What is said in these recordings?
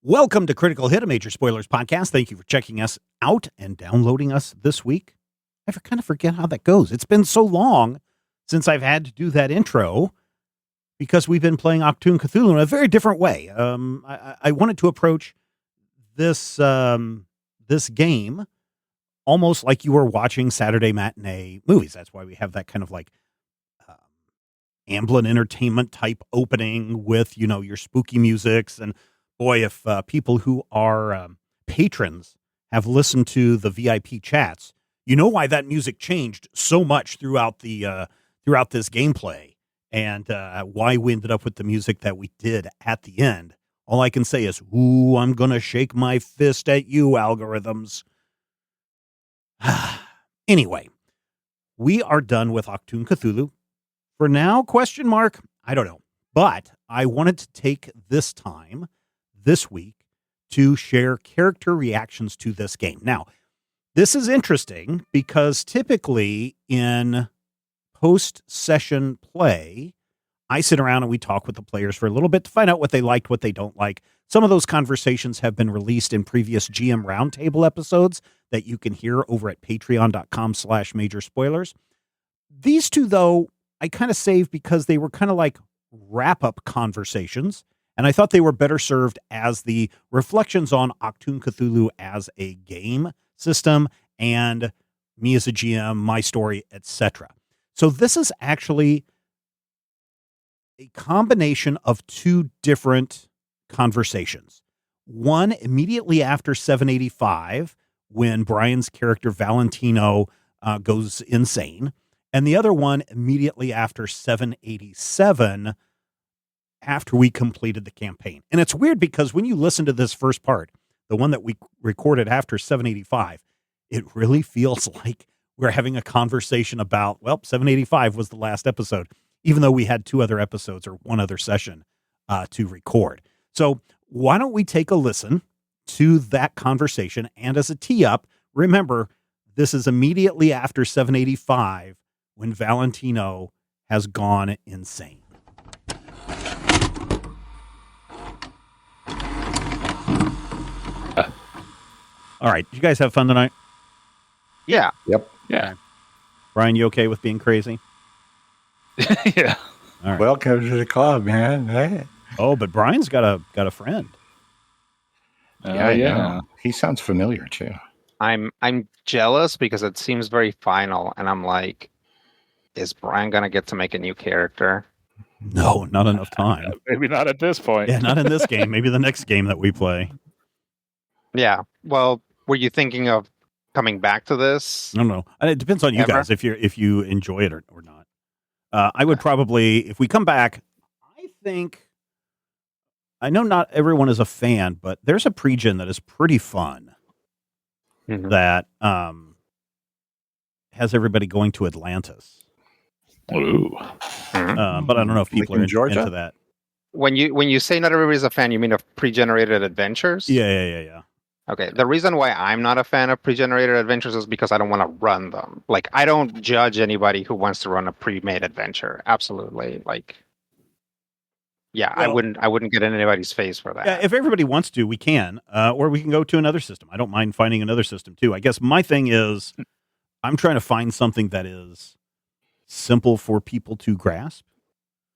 Welcome to Critical Hit, a Major Spoilers podcast. Thank you for checking us out and downloading us this week. I kind of forget how that goes. It's been so long since I've had to do that intro because we've been playing Achtung, Cthulhu in a very different way. I wanted to approach this this game almost like you were watching Saturday matinee movies. That's why we have that kind of like Amblin Entertainment type opening with, you know, your spooky musics. And boy, if people who are patrons have listened to the VIP chats, you know why that music changed so much throughout the throughout this gameplay, and why we ended up with the music that we did at the end. All I can say is, ooh, I'm gonna shake my fist at you, algorithms. Anyway, we are done with Achtung Cthulhu. For now, question mark, I don't know. But I wanted to take this time, this week, to share character reactions to this game. Now, this is interesting because typically in post-session play, I sit around and we talk with the players for a little bit to find out what they liked, what they don't like. Some of those conversations have been released in previous GM Roundtable episodes that you can hear over at patreon.com/majorspoilers. These two, though, I kind of saved because they were kind of like wrap-up conversations, and I thought they were better served as the reflections on Achtung Cthulhu as a game system and me as a GM, my story, etc. So this is actually a combination of two different conversations. One immediately after 785, when Brian's character Valentino goes insane, and the other one immediately after 787, after we completed the campaign. And it's weird because when you listen to this first part, the one that we recorded after 785, it really feels like we're having a conversation about, well, 785 was the last episode, even though we had two other episodes or one other session to record. So why don't we take a listen to that conversation? And as a tee up, remember, this is immediately after 785 when Valentino has gone insane. All right. Did you guys have fun tonight? Yeah. Yep. Yeah. Brian, you okay with being crazy? Yeah. All right. Welcome to the club, man. Hey. Oh, but Brian's got a friend. Yeah. He sounds familiar too. I'm jealous because it seems very final, and I'm like, is Brian gonna get to make a new character? No, not enough time. Maybe not at this point. Yeah, not in this game. Maybe the next game that we play. Yeah. Well, were you thinking of coming back to this? I don't know. It depends on you guys if you enjoy it or not. I would probably, if we come back, I know not everyone is a fan, but there's a pre-gen that is pretty fun that has everybody going to Atlantis. Ooh. But I don't know if people are into that. When you say not everybody's a fan, you mean of pre-generated adventures? Yeah. Okay. The reason why I'm not a fan of pre-generated adventures is because I don't want to run them. Like, I don't judge anybody who wants to run a pre-made adventure. Absolutely. Like, yeah, well, I wouldn't get in anybody's face for that. Yeah, if everybody wants to, we can, or we can go to another system. I don't mind finding another system too. I guess my thing is, I'm trying to find something that is simple for people to grasp.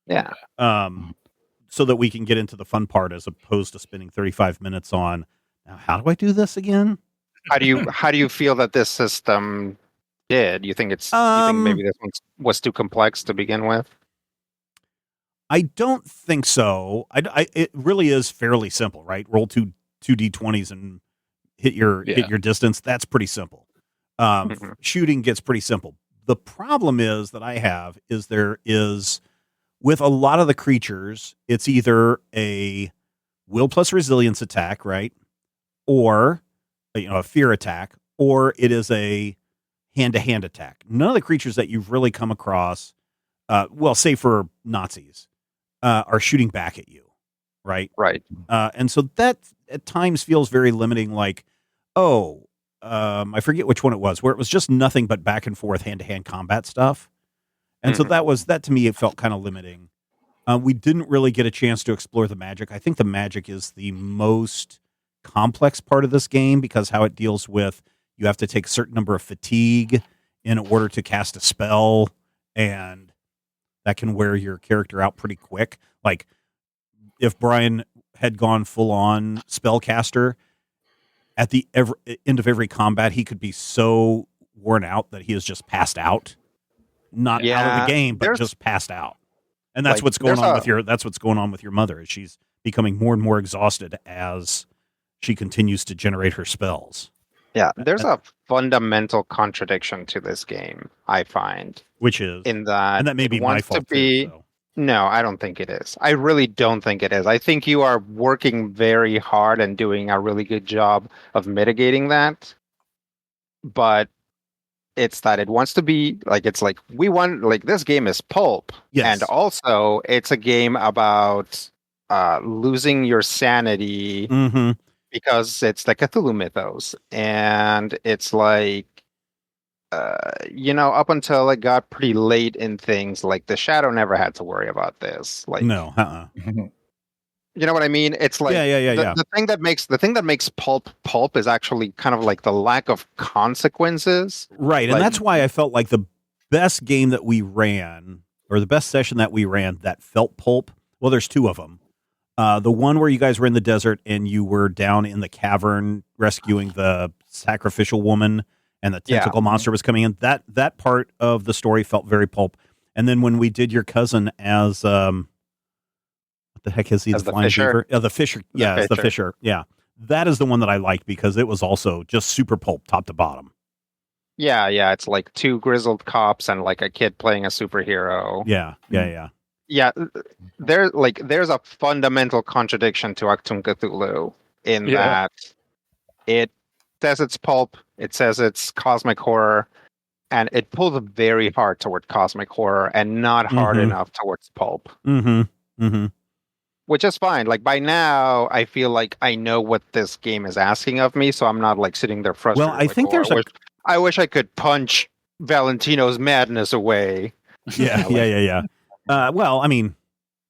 Yeah. So that we can get into the fun part as opposed to spending 35 minutes on, now, how do I do this again? How do you feel that this system did? You think you think maybe this one was too complex to begin with? I don't think so. It really is fairly simple, right? Roll two d20s and hit your distance. That's pretty simple. Shooting gets pretty simple. The problem is that I have is there is, with a lot of the creatures, it's either a will plus resilience attack, right? Or, a fear attack, or it is a hand-to-hand attack. None of the creatures that you've really come across, say for Nazis, are shooting back at you, right? Right. And so that at times feels very limiting, like, I forget which one it was, where it was just nothing but back and forth hand-to-hand combat stuff. And so that to me, it felt kind of limiting. We didn't really get a chance to explore the magic. I think the magic is the most complex part of this game because how it deals with you have to take a certain number of fatigue in order to cast a spell, and that can wear your character out pretty quick. Like if Brian had gone full on spellcaster at the end of every combat, he could be so worn out that he is just passed out, not out of the game, but just passed out. And that's what's going on with your mother. Is she's becoming more and more exhausted as she continues to generate her spells. Yeah, there's a fundamental contradiction to this game, I find. Which is? And that may be my fault too. So. No, I don't think it is. I really don't think it is. I think you are working very hard and doing a really good job of mitigating that. But it's that it wants to be this game is pulp. Yes. And also it's a game about losing your sanity because it's the Cthulhu mythos. And it's like, up until it got pretty late in things, like the Shadow never had to worry about this. Like, no, you know what I mean? It's like the thing that makes pulp is actually kind of like the lack of consequences. Right. And that's why I felt like the best game that we ran, or the best session that we ran that felt pulp, well, there's two of them. The one where you guys were in the desert and you were down in the cavern rescuing the sacrificial woman and the tentacle monster was coming in. That part of the story felt very pulp. And then when we did your cousin as what the heck is he? As the flying fisher? beaver? The fisher. Yeah, as the fisher. Yeah. That is the one that I liked because it was also just super pulp top to bottom. Yeah, it's like two grizzled cops and like a kid playing a superhero. Yeah. Yeah, there's a fundamental contradiction to Achtung Cthulhu in that it says it's pulp, it says it's cosmic horror, and it pulls very hard toward cosmic horror and not hard enough towards pulp. Which is fine. Like by now, I feel like I know what this game is asking of me, so I'm not like sitting there frustrated. Well, I think I wish I could punch Valentino's madness away. Yeah. Well, I mean,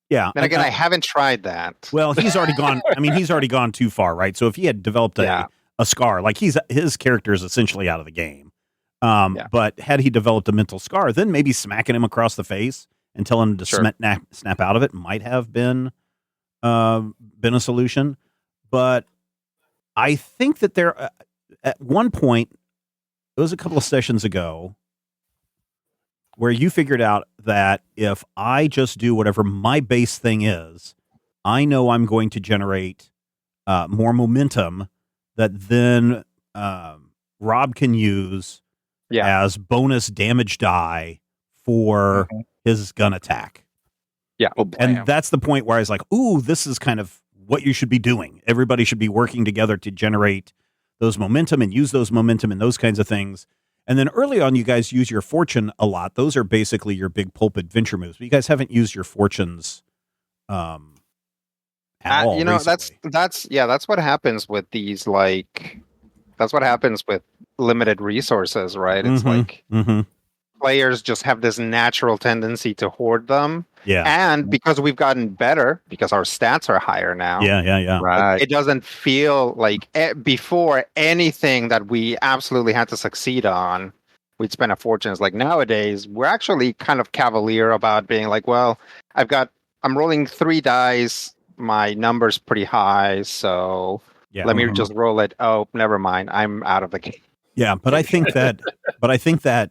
yeah. Then again, I haven't tried that. Well, he's already gone. I mean, he's already gone too far, right? So if he had developed a scar, like his character is essentially out of the game. But had he developed a mental scar, then maybe smacking him across the face and telling him to snap out of it might have been a solution. But I think that there, at one point, it was a couple of sessions ago, where you figured out that if I just do whatever my base thing is, I know I'm going to generate more momentum that then Rob can use as bonus damage die for his gun attack. Yeah. And that's the point where I was like, ooh, this is kind of what you should be doing. Everybody should be working together to generate those momentum and use those momentum and those kinds of things. And then early on, you guys use your fortune a lot. Those are basically your big pulp adventure moves. But you guys haven't used your fortunes at all. That's what happens with these, that's what happens with limited resources, right? It's like players just have this natural tendency to hoard them. Yeah. And because we've gotten better, because our stats are higher now. Yeah. Right. It doesn't feel like before anything that we absolutely had to succeed on, we'd spend a fortune. It's like nowadays, we're actually kind of cavalier about being like, well, I'm rolling 3 dice. My number's pretty high. So let me just roll it. Oh, never mind. I'm out of the game. Yeah. But I think that,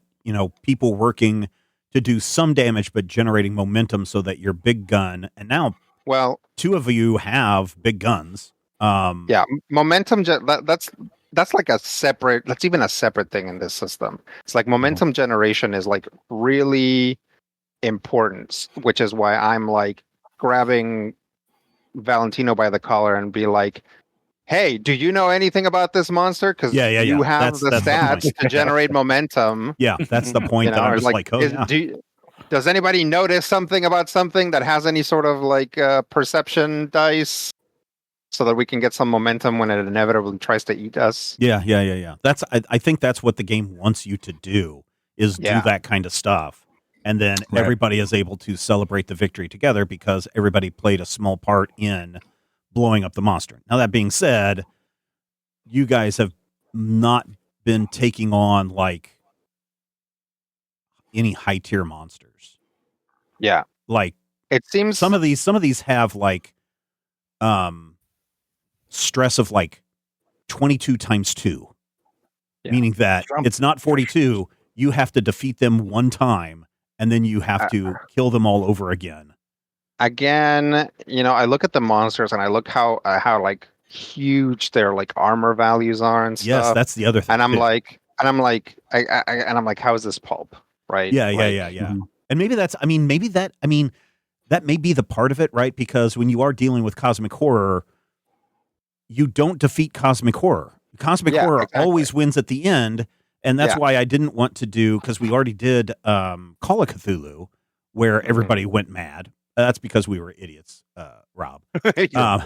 people working to do some damage, but generating momentum so that your big gun, and now, well, 2 of you have big guns. Momentum. That's like a separate. That's even a separate thing in this system. It's like momentum generation is like really important, which is why I'm like grabbing Valentino by the collar and be like, hey, do you know anything about this monster? Because you have the stats to generate momentum. Yeah, that's the point. That I'm just does anybody notice something about something that has any sort of like perception dice so that we can get some momentum when it inevitably tries to eat us? Yeah. I think that's what the game wants you to do, is do that kind of stuff. and then Right. everybody is able to celebrate the victory together because everybody played a small part in blowing up the monster. Now, that being said, you guys have not been taking on like any high tier monsters. Yeah. Like It seems some of these have like stress of like 22 times 2, Yeah. meaning that Some- it's not 42. You have to defeat them one time, and then you have to kill them all over again. again, I look at the monsters and I look how like huge their like armor values are and Yes, stuff. that's the other thing. And I'm too. like, how is this pulp? Right? Yeah. Like, Mhm. And maybe that may be the part of it, right? Because when you are dealing with cosmic horror, you don't defeat cosmic horror. Cosmic Yeah, horror exactly. always wins at the end, and that's Yeah. why I didn't want to do, because we already did Call of Cthulhu, where Mm-hmm. everybody went mad. That's because we were idiots, Rob. Yeah.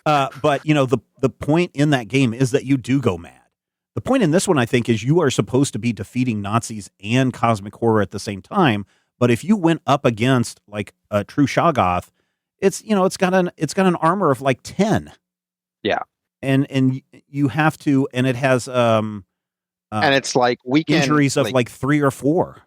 But the point in that game is that you do go mad. The point in this one, I think, is you are supposed to be defeating Nazis and cosmic horror at the same time. But if you went up against like a true Shoggoth, it's got an armor of like 10. Yeah. And you have to, and it has and it's like injuries of like 3 or 4.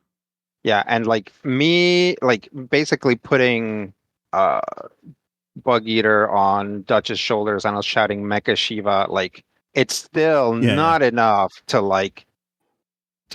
Yeah, and like me, like basically putting Bug Eater on Dutch's shoulders and I was shouting Mecha Shiva, like it's still not enough to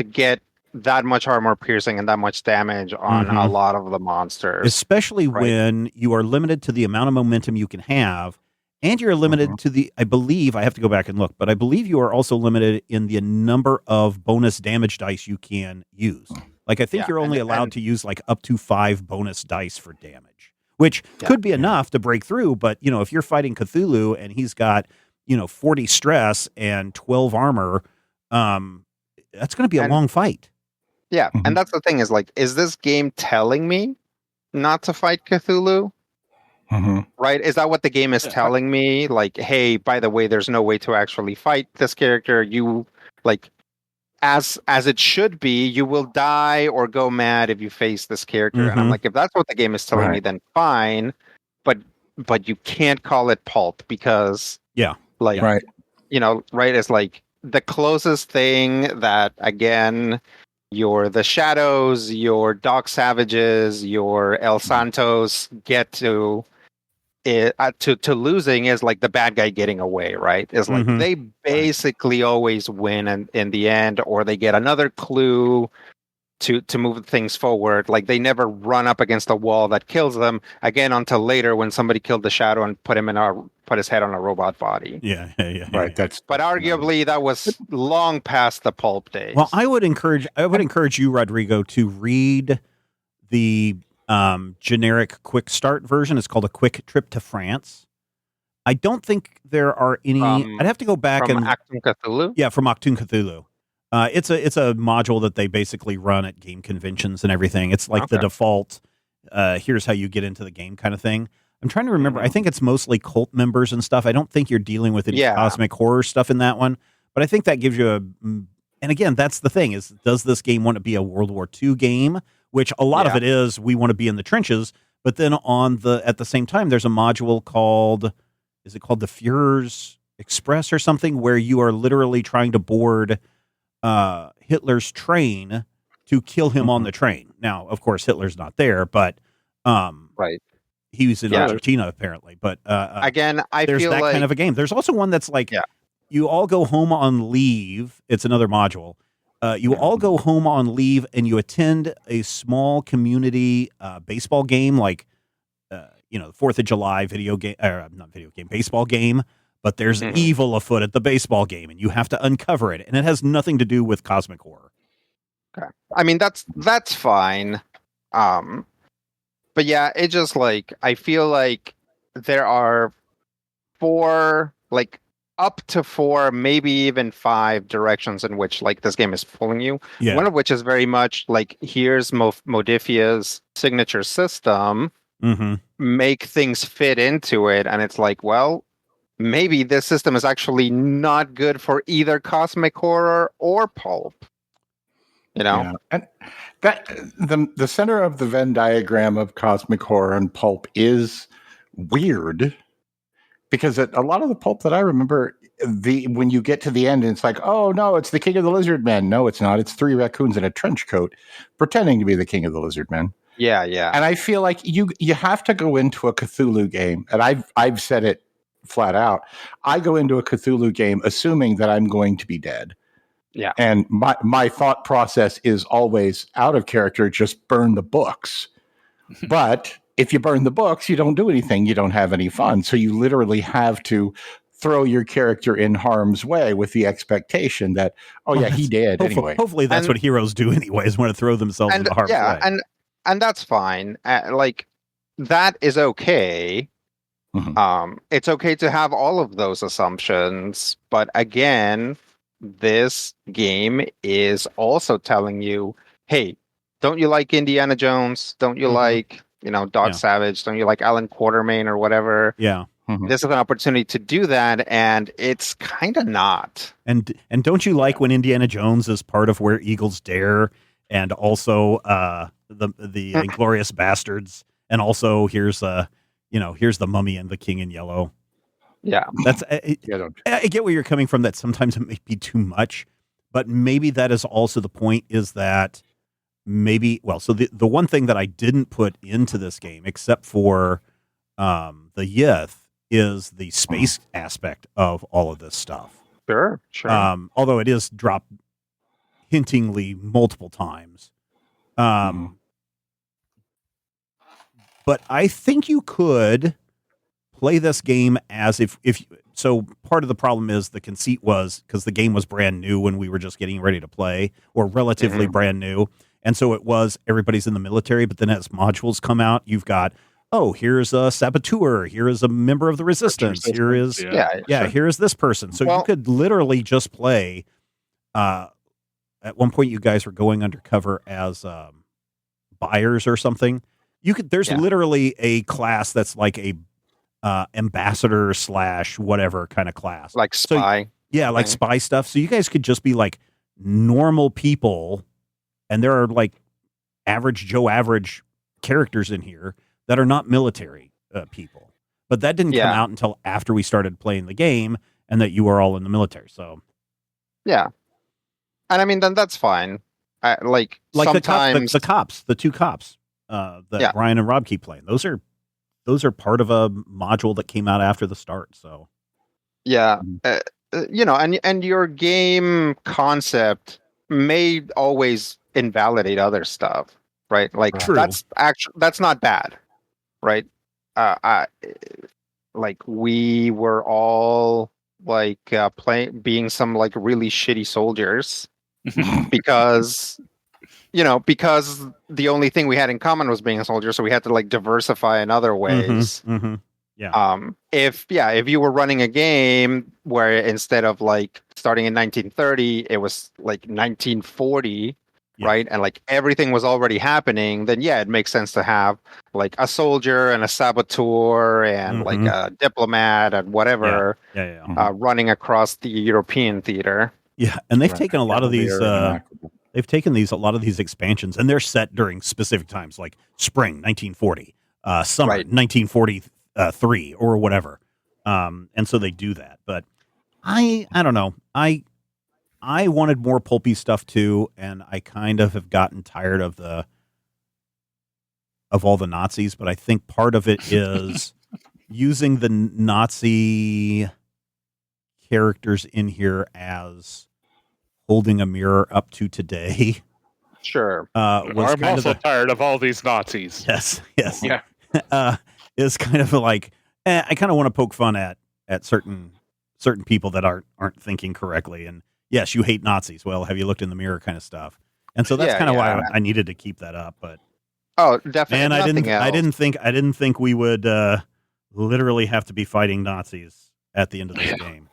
get that much armor piercing and that much damage on a lot of the monsters. Especially right? when you are limited to the amount of momentum you can have, and you're limited to the, I believe, I have to go back and look, but I believe you are also limited in the number of bonus damage dice you can use. Like, I think Yeah, you're only and- allowed to use like up to 5 bonus dice for damage, which could be enough to break through. But, if you're fighting Cthulhu and he's got, 40 stress and 12 armor, that's going to be a long fight. Yeah, and that's the thing is like, is this game telling me not to fight Cthulhu? Right? Is that what the game is telling me? Like, hey, by the way, there's no way to actually fight this character. You like, as it should be, you will die or go mad if you face this character. And I'm like, if that's what the game is telling me, then fine. But you can't call it pulp because Right. It's like the closest thing that, again, the Shadows, your Doc Savages, your El Santos get to losing is like the bad guy getting away, right? It's like they basically always win in the end, or they get another clue to move things forward. Like they never run up against a wall that kills them again until later when somebody killed the Shadow and put his head on a robot body. Yeah. Right. But arguably that was long past the pulp days. Well, I would encourage you, Rodrigo, to read the generic quick start version. It's called A Quick Trip to France. I don't think there are any. I'd have to go back from and Achtung Cthulhu. Yeah, from Achtung Cthulhu. It's a module that they basically run at game conventions and everything. It's like the default. Here's how you get into the game kind of thing. I'm trying to remember. I think it's mostly cult members and stuff. I don't think you're dealing with any cosmic horror stuff in that one. But I think that gives you and again, that's the thing is, does this game want to be a World War II game? Which a lot of it is, we want to be in the trenches. But then at the same time, there's a module called, is it called the Führer's Express or something, where you are literally trying to board Hitler's train to kill him on the train. Now, of course, Hitler's not there, but he was in Argentina apparently. But again, there's feel that like kind of a game. There's also one that's like you all go home on leave. It's another module. You all go home on leave and you attend a small community baseball game, like the 4th of July baseball game. But there's evil afoot at the baseball game, and you have to uncover it, and it has nothing to do with cosmic horror. Okay, I mean that's fine, but yeah, it just like I feel like there are 4, like up to 4, maybe even 5 directions in which like this game is pulling you. Yeah. One of which is very much like, here's Modifia's signature system, make things fit into it, and it's like, well, maybe this system is actually not good for either cosmic horror or pulp. You know? Yeah. And that the center of the Venn diagram of cosmic horror and pulp is weird because a lot of the pulp that I remember, when you get to the end, it's like, oh no, it's the King of the Lizard Men. No, it's not. It's three raccoons in a trench coat pretending to be the King of the Lizard Men. Yeah, yeah. And I feel like you have to go into a Cthulhu game, and I've said it flat out. I go into a Cthulhu game assuming that I'm going to be dead. Yeah. And my thought process is always out of character, just burn the books. But if you burn the books, you don't do anything. You don't have any fun. So you literally have to throw your character in harm's way with the expectation that, oh yeah, he did anyway. Hopefully that's what heroes do anyways, want to throw themselves into harm's way. And that's fine. Like, that is okay. Mhm. It's okay to have all of those assumptions, but again, this game is also telling you, hey, don't you like Indiana Jones? Don't you like, Dog Savage? Don't you like Alan Quatermain or whatever? Yeah. Mhm. This is an opportunity to do that, and it's kind of not. And don't you like when Indiana Jones is part of Where Eagles Dare, and also the Inglorious Bastards, and also here's the Mummy and the King in Yellow. Yeah, that's I get where you're coming from. That sometimes it may be too much, but maybe that is also the point. Is that maybe so the one thing that I didn't put into this game, except for the Yith, is the space aspect of all of this stuff. Sure. Although it is dropped hintingly multiple times. But I think you could play this game as if so part of the problem is the conceit was because the game was brand new when we were just getting ready to play, or relatively brand new. And so it was everybody's in the military, but then as modules come out, you've got, here's a saboteur, here is a member of the resistance, here is here is this person. So you could literally just play at one point you guys were going undercover as buyers or something. There's literally a class that's like a ambassador / whatever kind of class, like spy. So, like spy stuff. So you guys could just be like normal people, and there are like average Joe average characters in here that are not military people. But that didn't come out until after we started playing the game, and that you were all in the military. So and I mean, then that's fine. Like sometimes the two cops that Brian and Rob keep playing. Those are part of a module that came out after the start. So, and your game concept may always invalidate other stuff, right? Like that's not bad, right? Like we were all like being some like really shitty soldiers because the only thing we had in common was being a soldier, so we had to like diversify in other ways. If you were running a game where instead of like starting in 1930, it was like 1940, right? And like everything was already happening, then it makes sense to have like a soldier and a saboteur and like a diplomat and whatever running across the European theater. Yeah, and they've taken a lot of these they've taken a lot of these expansions, and they're set during specific times, like spring 1940, summer 1943, or whatever. And so they do that. But I don't know. I wanted more pulpy stuff too, and I kind of have gotten tired of all the Nazis. But I think part of it is using the Nazi characters in here as holding a mirror up to today. Sure. I'm also tired of all these Nazis. Yes. Yeah. Is kind of like I kind of want to poke fun at certain people that aren't thinking correctly. And yes, you hate Nazis. Well, have you looked in the mirror kind of stuff. And so that's kind of why I needed to keep that up. But definitely. And I didn't think we would literally have to be fighting Nazis at the end of this game.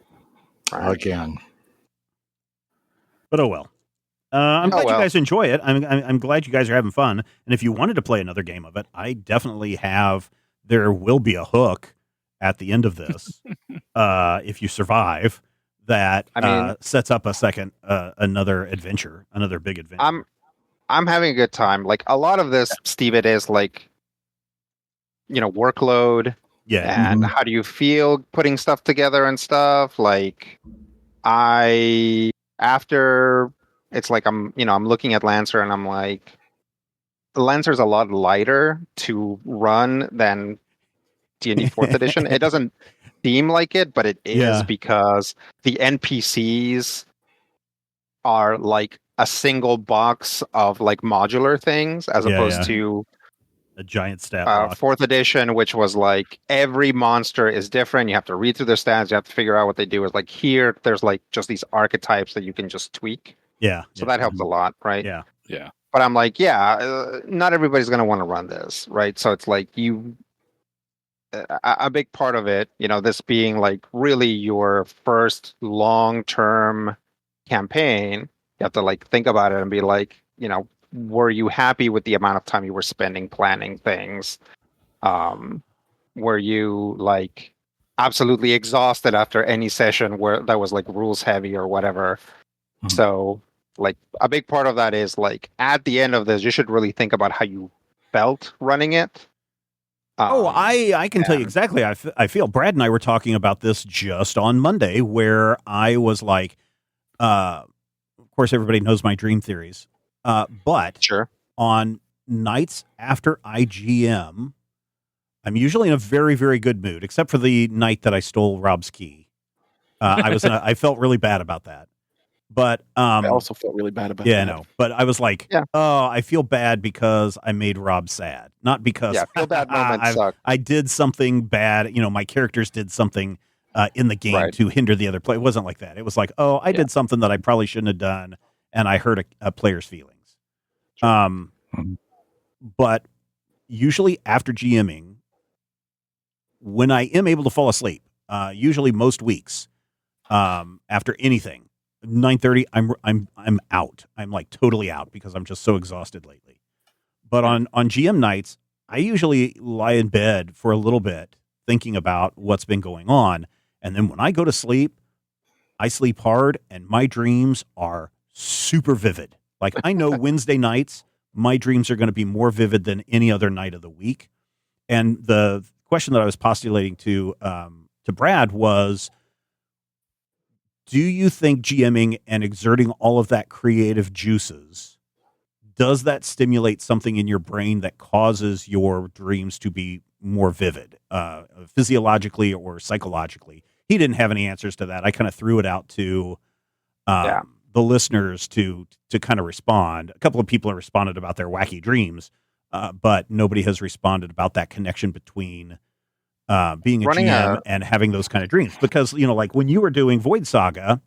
Again. But oh well. I'm glad you guys enjoy it. I'm glad you guys are having fun. And if you wanted to play another game of it, I definitely have. There will be a hook at the end of this, if you survive, that sets up a second, another adventure, another big adventure. I'm having a good time. Like a lot of this, Steve, it is like, workload. Yeah. And how do you feel putting stuff together and stuff? Like after it's like I'm looking at Lancer and I'm like, Lancer's a lot lighter to run than D&D 4th edition. It doesn't seem like it, but it is because the NPCs are like a single box of like modular things as opposed to a giant stat block. 4th edition, which was like every monster is different. You have to read through their stats. You have to figure out what they do. Is like here, there's like just these archetypes that you can just tweak. Yeah. So that helps a lot, right? Yeah. Yeah. But I'm like, not everybody's going to want to run this, right? So it's like a big part of it, this being like really your first long-term campaign, you have to like think about it and be like, were you happy with the amount of time you were spending planning things? Were you like absolutely exhausted after any session where that was like rules heavy or whatever? Mm-hmm. So like a big part of that is like at the end of this, you should really think about how you felt running it. I can tell you exactly. I feel Brad and I were talking about this just on Monday, where I was like, of course, everybody knows my dream theories, but sure. On nights after IGM, I'm usually in a very, very good mood, except for the night that I stole Rob's key. I felt really bad about that. But I also felt really bad about that. Yeah, no. But I was like, I feel bad because I made Rob sad. Not because feel bad moments suck. I did something bad. My characters did something in the game to hinder the other play. It wasn't like that. It was like, I did something that I probably shouldn't have done, and I hurt a player's feelings. Sure. But usually after GMing, when I am able to fall asleep, usually most weeks, after anything, 9:30, I'm out. I'm like totally out because I'm just so exhausted lately. But on GM nights, I usually lie in bed for a little bit thinking about what's been going on. And then when I go to sleep, I sleep hard and my dreams are super vivid. Like I know Wednesday nights, my dreams are going to be more vivid than any other night of the week. And the question that I was postulating to Brad was, do you think GMing and exerting all of that creative juices, does that stimulate something in your brain that causes your dreams to be more vivid, physiologically or psychologically? He didn't have any answers to that. I kind of threw it out to the listeners to kind of respond. A couple of people have responded about their wacky dreams, but nobody has responded about that connection between being a GM and having those kind of dreams. Because, like when you were doing Void Saga,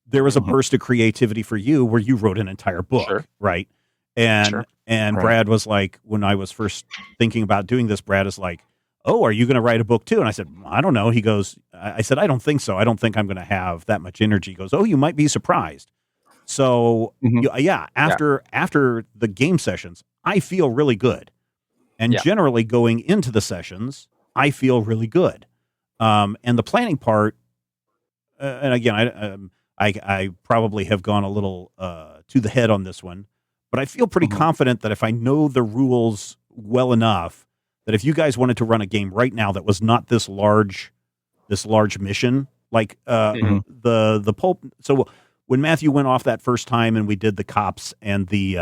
there was a burst of creativity for you where you wrote an entire book, right? And Brad was like, when I was first thinking about doing this, Brad is like, oh, are you going to write a book too? And I said, I don't know. He goes, I said, I don't think so. I don't think I'm going to have that much energy. He goes, oh, you might be surprised. So after the game sessions, I feel really good. And generally going into the sessions, I feel really good. And the planning part, and again, I probably have gone a little to the head on this one, but I feel pretty confident that if I know the rules well enough, that if you guys wanted to run a game right now that was not this large mission, like the pulp. So when Matthew went off that first time and we did the cops and the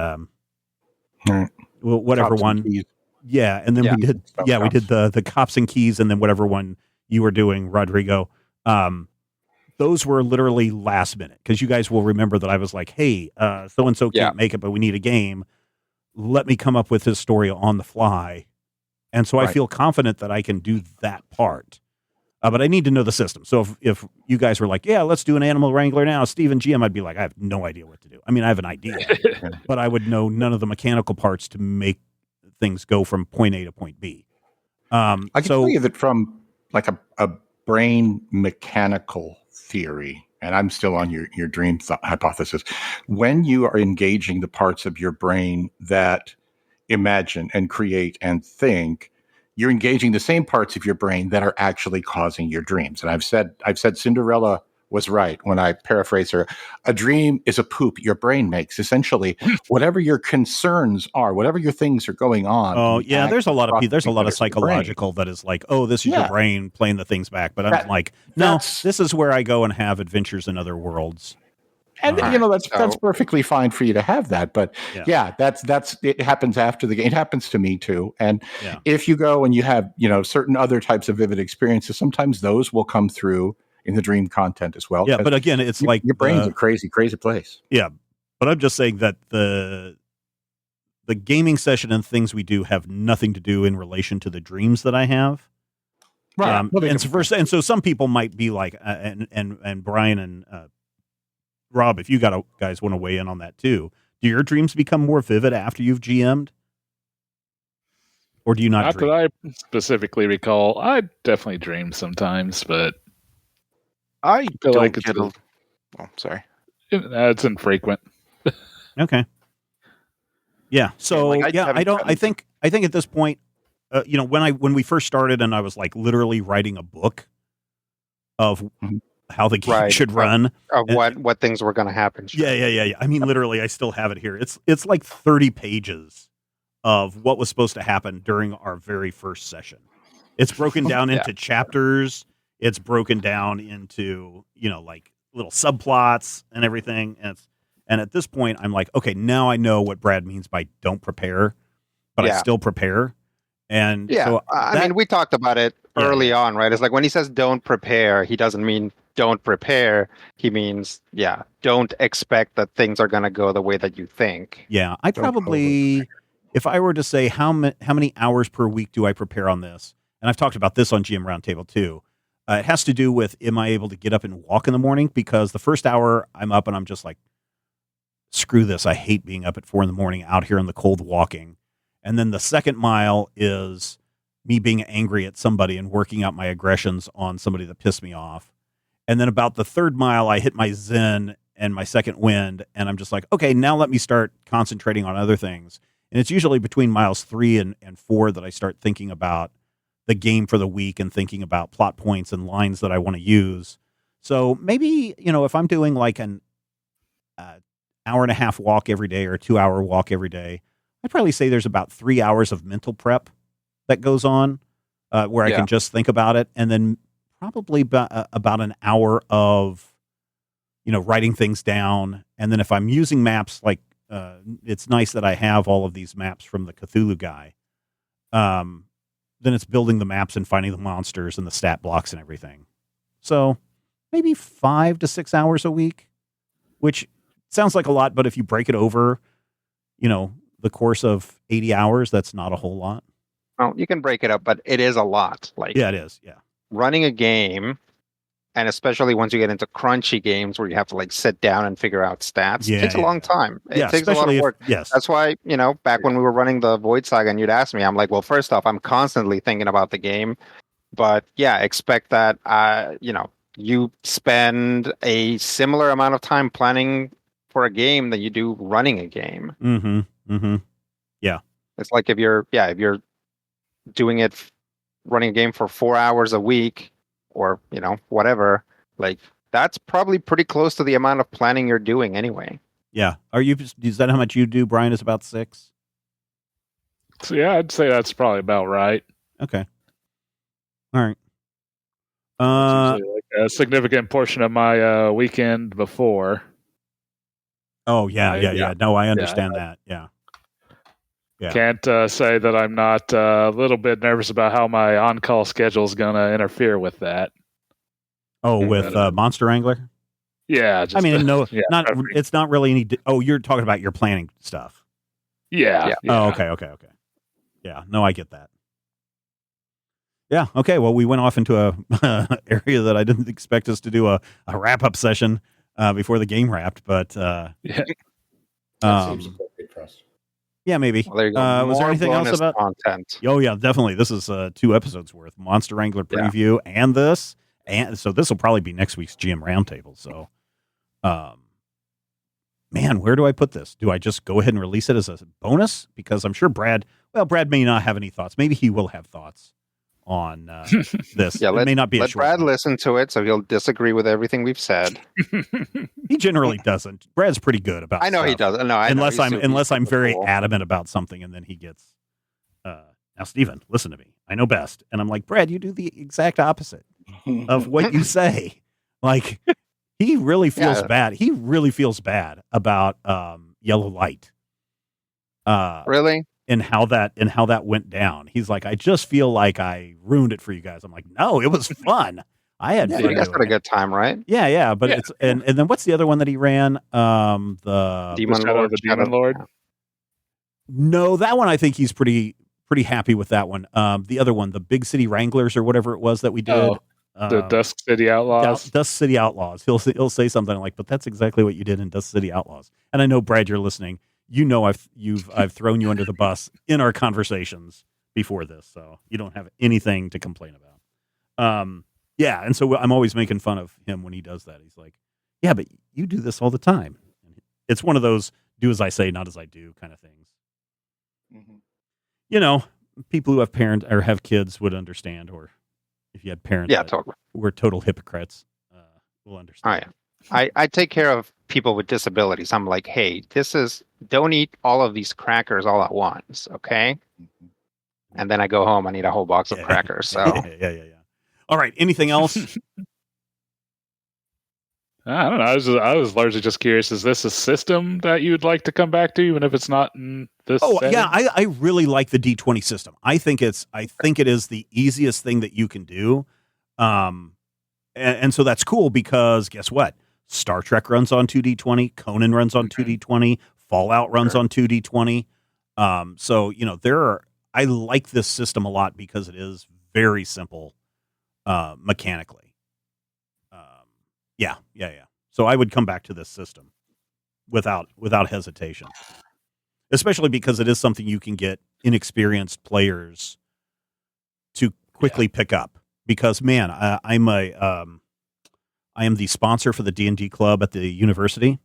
whatever Cops one. and Yeah, and then we did the cops and keys, and then whatever one you were doing, Rodrigo. Those were literally last minute because you guys will remember that I was like, "Hey, so and so can't make it, but we need a game. Let me come up with his story on the fly," and so I feel confident that I can do that part. But I need to know the system. So if you guys were like, "Yeah, let's do an Animal Wrangler now," Steve and GM, I'd be like, "I have no idea what to do. I mean, I have an idea, but I would know none of the mechanical parts to make things go from point A to point B." I can tell you that from like a brain mechanical theory, and I'm still on your dream hypothesis, when you are engaging the parts of your brain that imagine and create and think, you're engaging the same parts of your brain that are actually causing your dreams. And I've said Cinderella was right when I paraphrase her. A dream is a poop your brain makes. Essentially, whatever your concerns are, whatever your things are going on. Oh yeah, there's a lot of psychological brain. that is like, oh, this is your brain playing the things back. But I'm like, no, this is where I go and have adventures in other worlds. And that's perfectly fine for you to have that, but that's it happens after the game. It happens to me too. And if you go and you have certain other types of vivid experiences, sometimes those will come through in the dream content as well. Yeah, but again, it's like your brain's a crazy place. Yeah, but I'm just saying that the gaming session and things we do have nothing to do in relation to the dreams that I have. Right, and so some people might be like, and Brian and Rob, if you guys want to weigh in on that too, do your dreams become more vivid after you've GM'd? Or do you not dream? That I specifically recall. I definitely dream sometimes, but I feel don't like get a... Oh, sorry. It's infrequent. Okay. Yeah. So I think at this point, when we first started and I was like literally writing a book of how the game should run, of what things were going to happen. Yeah. I mean, literally, I still have it here. It's like 30 pages of what was supposed to happen during our very first session. It's broken down into chapters. It's broken down into like little subplots and everything. And at this point, I'm like, okay, now I know what Brad means by don't prepare, but I still prepare. And so I mean, we talked about it early on, right? It's like when he says don't prepare, he doesn't mean don't prepare. He means, don't expect that things are going to go the way that you think. Yeah, I probably, if I were to say how many hours per week do I prepare on this, and I've talked about this on GM Roundtable too, it has to do with, am I able to get up and walk in the morning? Because the first hour I'm up and I'm just like, screw this. I hate being up at 4 a.m. out here in the cold walking. And then the second mile is me being angry at somebody and working out my aggressions on somebody that pissed me off. And then about the third mile, I hit my zen and my second wind. And I'm just like, okay, now let me start concentrating on other things. And it's usually between miles 3 and 4 that I start thinking about the game for the week and thinking about plot points and lines that I want to use. So maybe, if I'm doing like an hour and a half walk every day or a 2-hour walk every day, I'd probably say there's about 3 hours of mental prep that goes on where I can just think about it. And then probably about an hour of, writing things down. And then if I'm using maps, like it's nice that I have all of these maps from the Cthulhu guy. Then it's building the maps and finding the monsters and the stat blocks and everything. So maybe 5 to 6 hours a week, which sounds like a lot, but if you break it over, the course of 80 hours, that's not a whole lot. Well, you can break it up, but it is a lot. Like, yeah, it is. Yeah. Running a game, and especially once you get into crunchy games where you have to like sit down and figure out stats, it takes a long time. It takes a lot of work. Yes. That's why, back when we were running the Void Saga and you'd ask me, I'm like, well, first off, I'm constantly thinking about the game. But expect that, you spend a similar amount of time planning for a game than you do running a game. Mm-hmm. Mm-hmm. Yeah. It's like if you're doing it, running a game for 4 hours a week or, whatever, like that's probably pretty close to the amount of planning you're doing anyway. Yeah. Is that how much you do, Brian? Is about 6? So yeah, I'd say that's probably about right. Okay. All right. It's usually like a significant portion of my weekend before. Oh yeah. No, I understand that. Yeah. Can't say that I'm not a little bit nervous about how my on-call schedule is going to interfere with that. Oh, with Monster Angler? Yeah. It's not really any. You're talking about your planning stuff. Yeah. Oh, okay. Yeah. No, I get that. Yeah. Okay. Well, we went off into a area that I didn't expect us to do a wrap-up session before the game wrapped, but that seems appropriate for us. Yeah, maybe. Well, there you go. Was there anything else about content? Oh yeah, definitely. This is 2 episodes worth. Monster Angler preview and this, and so this will probably be next week's GM Roundtable. So, man, where do I put this? Do I just go ahead and release it as a bonus? Because I'm sure Brad may not have any thoughts. Maybe he will have thoughts. on this. Yeah, it may not be a let short Brad one. listen to it, so he'll disagree with everything we've said. He generally doesn't. Brad's pretty good about. I know he stuff. doesn't. No, I know. Unless I'm very cool. adamant about something, and then he gets. Now, Steven, listen to me. I know best, and I'm like, Brad, you do the exact opposite of what you say. Like, he really feels bad. He really feels bad about Yellow Light. Really? And how that went down. He's like, I just feel like I ruined it for you guys. I'm like, no, it was fun. I had fun. You guys had a good time, right? Yeah, but it's and then what's the other one that he ran? The Demon Lord. No, that one I think he's pretty happy with that one. The other one, the Big City Wranglers or whatever it was that we did. The Dusk City Outlaws. Dusk City Outlaws. He'll say something like, "But that's exactly what you did in Dusk City Outlaws." And I know, Brad, you're listening. You know, I've thrown you under the bus in our conversations before this, so you don't have anything to complain about. Yeah, and so I'm always making fun of him when he does that. He's like, "Yeah, but you do this all the time." It's one of those "do as I say, not as I do" kind of things. Mm-hmm. You know, people who have parents or have kids would understand, or if you had parents totally. were total hypocrites, will understand. Oh, yeah. I take care of people with disabilities. I'm like, hey, don't eat all of these crackers all at once, okay? And then I go home, I need a whole box of crackers. So yeah. All right. Anything else? I don't know. I was largely just curious. Is this a system that you would like to come back to, even if it's not in this? setting? Yeah. I really like the D20 system. I think it is the easiest thing that you can do. And so that's cool because guess what? Star Trek runs on 2D20. Conan runs on 2D20. Fallout runs on 2D20. So, I like this system a lot because it is very simple mechanically. Yeah. So I would come back to this system without hesitation, especially because it is something you can get inexperienced players to quickly pick up. Because man, I am the sponsor for the D&D club at the university,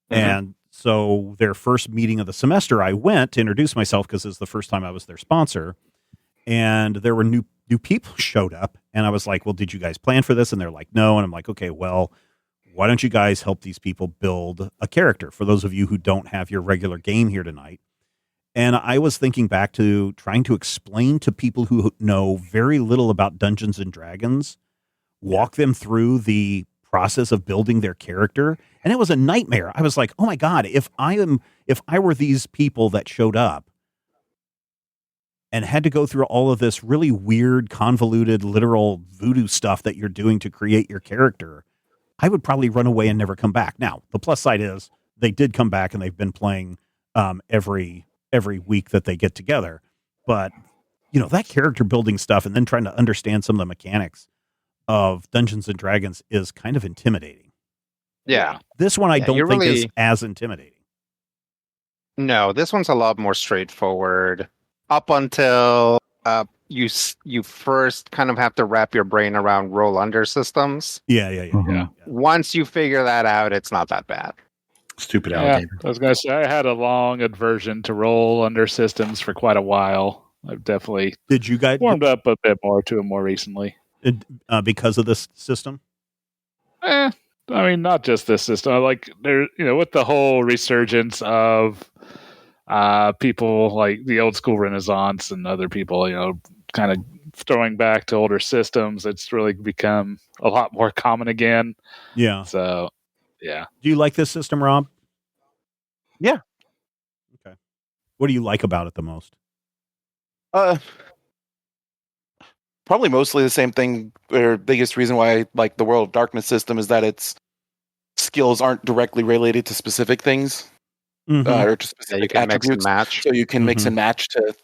and so their first meeting of the semester, I went to introduce myself because it's the first time I was their sponsor, and there were new people showed up, and I was like, well, did you guys plan for this? And they're like, no. And I'm like, okay, well, why don't you guys help these people build a character for those of you who don't have your regular game here tonight? And I was thinking back to trying to explain to people who know very little about Dungeons and Dragons, walk them through the process of building their character. And it was a nightmare. I was like, oh my God, if I were these people that showed up and had to go through all of this really weird, convoluted, literal voodoo stuff that you're doing to create your character, I would probably run away and never come back. Now, the plus side is they did come back and they've been playing every week that they get together. But, that character building stuff and then trying to understand some of the mechanics of Dungeons and Dragons is kind of intimidating. Yeah. This one I don't think is as intimidating. No, this one's a lot more straightforward. Up until you first kind of have to wrap your brain around roll under systems. Yeah. Once you figure that out, it's not that bad. Stupid alligator. I was going to say, I had a long aversion to roll under systems for quite a while. I've definitely did you guys warmed up a bit more to it more recently. Because of this system? I mean, not just this system. Like there, with the whole resurgence of people like the old school Renaissance and other people, kind of throwing back to older systems, it's really become a lot more common again. Yeah. So, yeah. Do you like this system, Rob? Yeah. Okay. What do you like about it the most? Probably mostly the same thing. Or biggest reason why I like the World of Darkness system is that its skills aren't directly related to specific things or to specific attributes. So you can mix and match to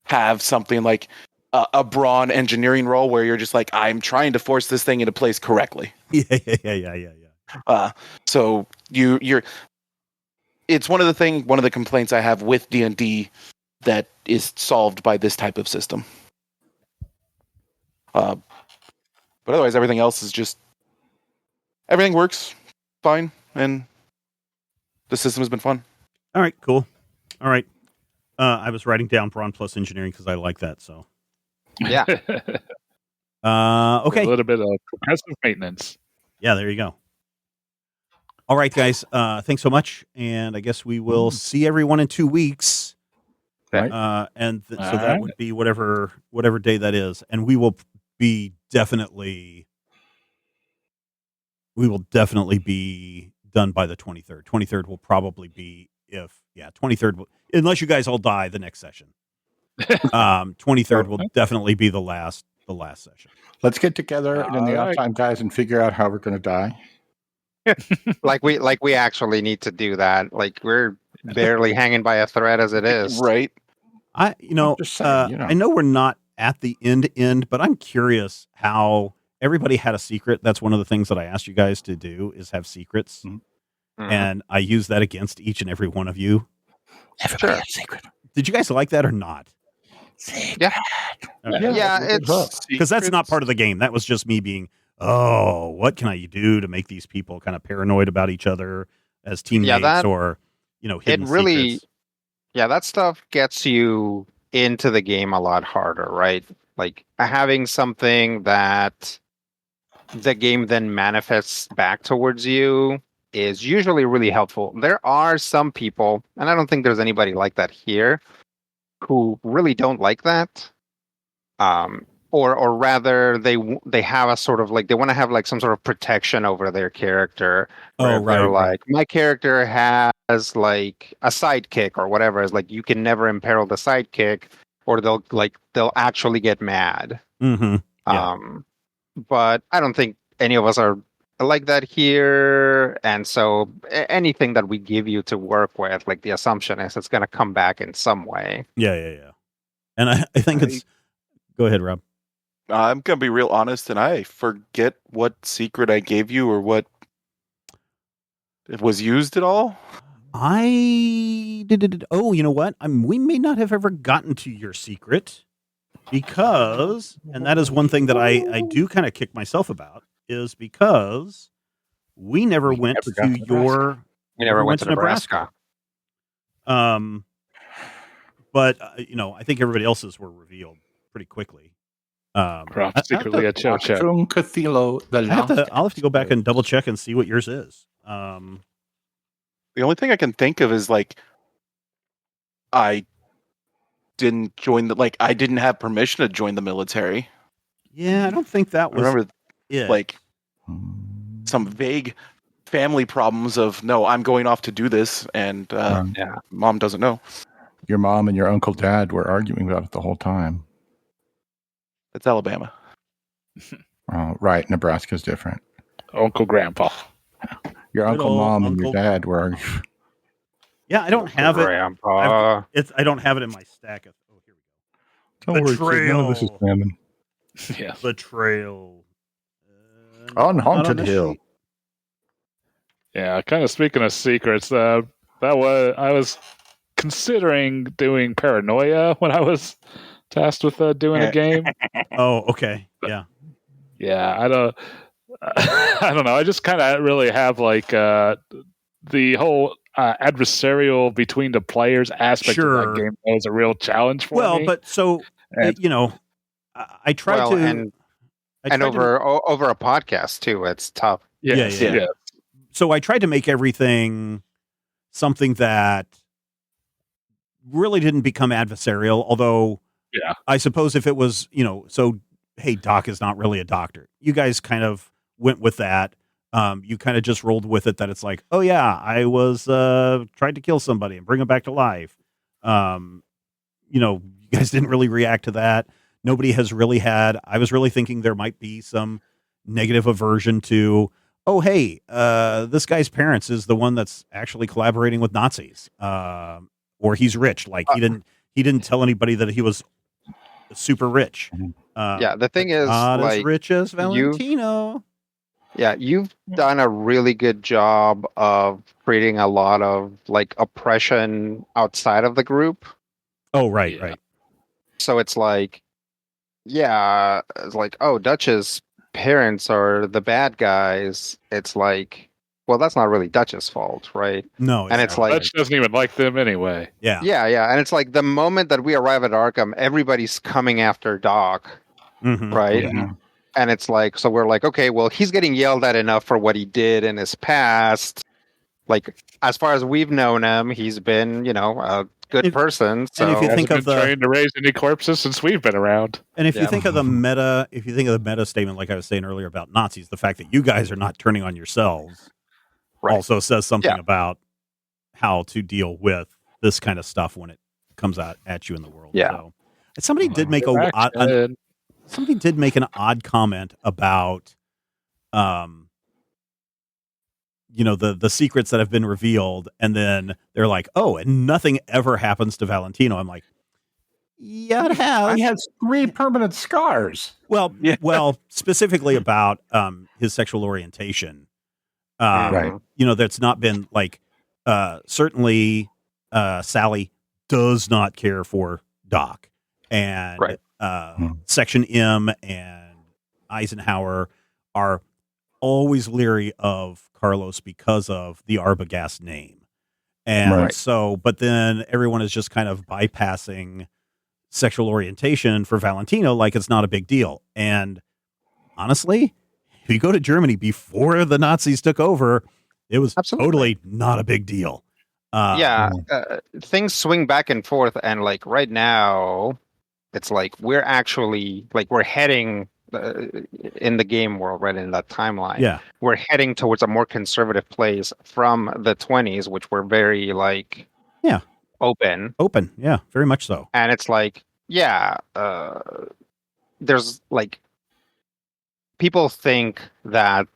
have something like a brawn engineering role where you're just like, I'm trying to force this thing into place correctly. Yeah. So you're. It's one of the complaints I have with D&D that is solved by this type of system. But otherwise, everything else is just everything works fine, and the system has been fun. All right, cool. All right, I was writing down Brawn plus engineering because I like that. So Yeah. Okay. A little bit of progressive maintenance. Yeah, there you go. All right, guys. Thanks so much, and I guess we will see everyone in 2 weeks. Right. So All that right. would be whatever day that is, and we will definitely be done by the 23rd. 23rd will probably be 23rd, unless you guys all die the next session. 23rd will definitely be the last session. Let's get together in the off time, guys, and figure out how we're going to die. Like we actually need to do that. Like we're barely hanging by a thread as it is. Right. I know we're not at the end, but I'm curious how everybody had a secret. That's one of the things that I asked you guys to do is have secrets. Mhm. And I use that against each and every one of you. Everybody has a secret. Did you guys like that or not? Yeah. Okay. Yeah, it's Because that's not part of the game. That was just me being, what can I do to make these people kind of paranoid about each other as teammates or, hidden secrets? Yeah, that stuff gets you into the game a lot harder, right? Like having something that the game then manifests back towards you is usually really helpful. There are some people, and I don't think there's anybody like that here, who really don't like that. Or rather, they have a sort of like they want to have like some sort of protection over their character. Where they're like, my character has like a sidekick or whatever. Is like you can never imperil the sidekick, or they'll actually get mad. Mm-hmm. Yeah. But I don't think any of us are like that here, and so anything that we give you to work with, like the assumption is it's going to come back in some way. Yeah. And I think it's. Go ahead, Rob. I'm gonna be real honest, and I forget what secret I gave you or what it was used at all. I did. Oh, you know what? We may not have ever gotten to your secret because, and that is one thing that I do kind of kick myself about, is because we never went to Nebraska. But I think everybody else's were revealed pretty quickly. Secretly a Cho-Cho. Achtung, Cthulhu, I'll have to go back and double check and see what yours is. The only thing I can think of is like I didn't join I didn't have permission to join the military. Yeah, I don't think that was. I remember it. Like some vague family problems of no, I'm going off to do this, and mom doesn't know. Your mom and your uncle dad were arguing about it the whole time. It's Alabama. Right, Nebraska's different. Uncle Grandpa. Your uncle, mom, and your dad were arguing. Yeah, I don't have Grandpa. I don't have it in my stack of. Oh, here we go. Don't worry, kid, none of this is canon. Yeah. The trail. On Haunted Hill. Yeah, kind of speaking of secrets, I was considering doing paranoia when I was tasked with doing a game. Oh, okay. Yeah. Yeah, I don't know. I just kind of really have like the whole adversarial between the players aspect of that game was a real challenge for me. Well, but so I tried to, and over a podcast too. It's tough. Yeah. So I tried to make everything something that really didn't become adversarial. Although, I suppose if it was, hey, Doc is not really a doctor. You guys kind of went with that. You kind of just rolled with it. That it's like, oh yeah, I was tried to kill somebody and bring him back to life. You guys didn't really react to that. Nobody has really had. I was really thinking there might be some negative aversion to, oh, hey, this guy's parents is the one that's actually collaborating with Nazis, or he's rich. Like he didn't tell anybody that he was super rich. The thing is, not like, as rich as Valentino. You've done a really good job of creating a lot of like oppression outside of the group. Oh, right. So it's like, it's like, oh, Dutch's parents are the bad guys. It's like, well, that's not really Dutch's fault, right? No, And it's like, Dutch doesn't even like them anyway. yeah. yeah, and it's like the moment that we arrive at Arkham, everybody's coming after Doc, Mhm. right? Yeah. And it's like, so we're like, okay, well, he's getting yelled at enough for what he did in his past. Like, as far as we've known him, he's been, a good person. So and if you think Hasn't of been the trying to raise any corpses since we've been around. And if you Yeah. think of the meta statement, like I was saying earlier about Nazis, the fact that you guys are not turning on yourselves Right. also says something Yeah. about how to deal with this kind of stuff when it comes out at you in the world. Yeah. So, somebody did make Action. somebody did make an odd comment about, the secrets that have been revealed, and then they're like, oh, and nothing ever happens to Valentino. I'm like, yeah, it has. He has 3 permanent scars. Well, Yeah. specifically about his sexual orientation. Right. That's not been like certainly Sally does not care for Doc, and Right. Section M and Eisenhower are always leery of Carlos because of the Arbogast name, and Right. so, but then everyone is just kind of bypassing sexual orientation for Valentino like it's not a big deal. And honestly, if you go to Germany before the Nazis took over, it was Absolutely. totally not a big deal. Things swing back and forth, and like right now, it's like we're actually like we're heading in the game world, right, in that timeline. Yeah. We're heading towards a more conservative place from the 20s, which were very like open. Yeah, very much so. And it's like, there's like people think that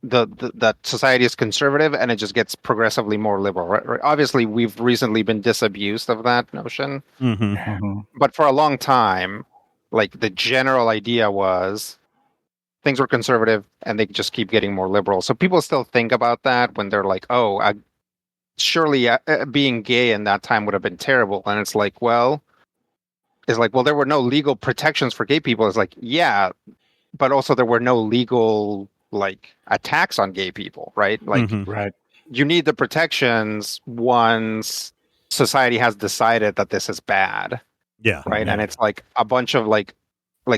that society is conservative and it just gets progressively more liberal, right? Obviously, we've recently been disabused of that notion, Mm-hmm. but for a long time, like the general idea was things were conservative and they just keep getting more liberal. So people still think about that when they're like, oh, surely being gay in that time would have been terrible. And it's like, well, there were no legal protections for gay people. It's like, yeah, but also there were no legal like attacks on gay people, right? Like, Right. you need the protections once society has decided that this is bad, Yeah. right? Yeah. And it's like a bunch of like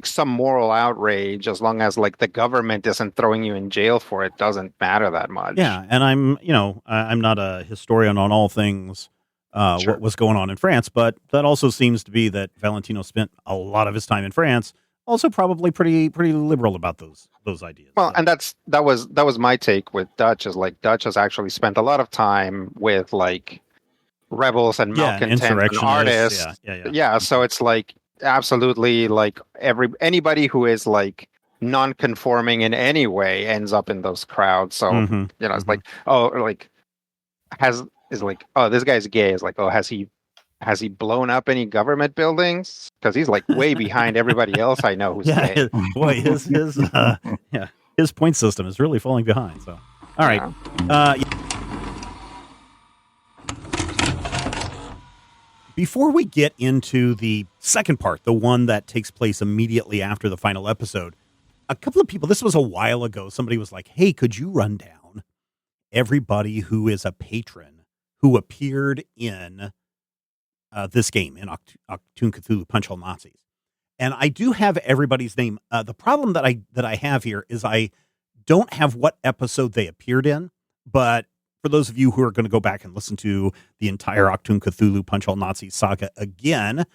some moral outrage, as long as like the government isn't throwing you in jail for it, doesn't matter that much. Yeah, and I'm not a historian on all things Sure. what was going on in France, but that also seems to be that Valentino spent a lot of his time in France, also probably pretty liberal about those ideas. Well, So, and that was my take with Dutch, is like Dutch has actually spent a lot of time with like rebels and malcontents and insurrectionists. artists. Yeah. So it's like absolutely like anybody who is like non-conforming in any way ends up in those crowds. So Mhm. it's like, oh, like this guy's gay. Is like, oh, has he blown up any government buildings? Because he's like way behind everybody else I know who's Yeah, gay. boy, his point system is really falling behind. So, all right. Before we get into the second part, the one that takes place immediately after the final episode, a couple of people, this was a while ago, somebody was like, hey, could you run down everybody who is a patron who appeared in this game, in Achtung, Cthulhu, Punch All Nazis? And I do have everybody's name. The problem that I have here is I don't have what episode they appeared in, but for those of you who are going to go back and listen to the entire Achtung, Cthulhu, Punch All Nazis saga again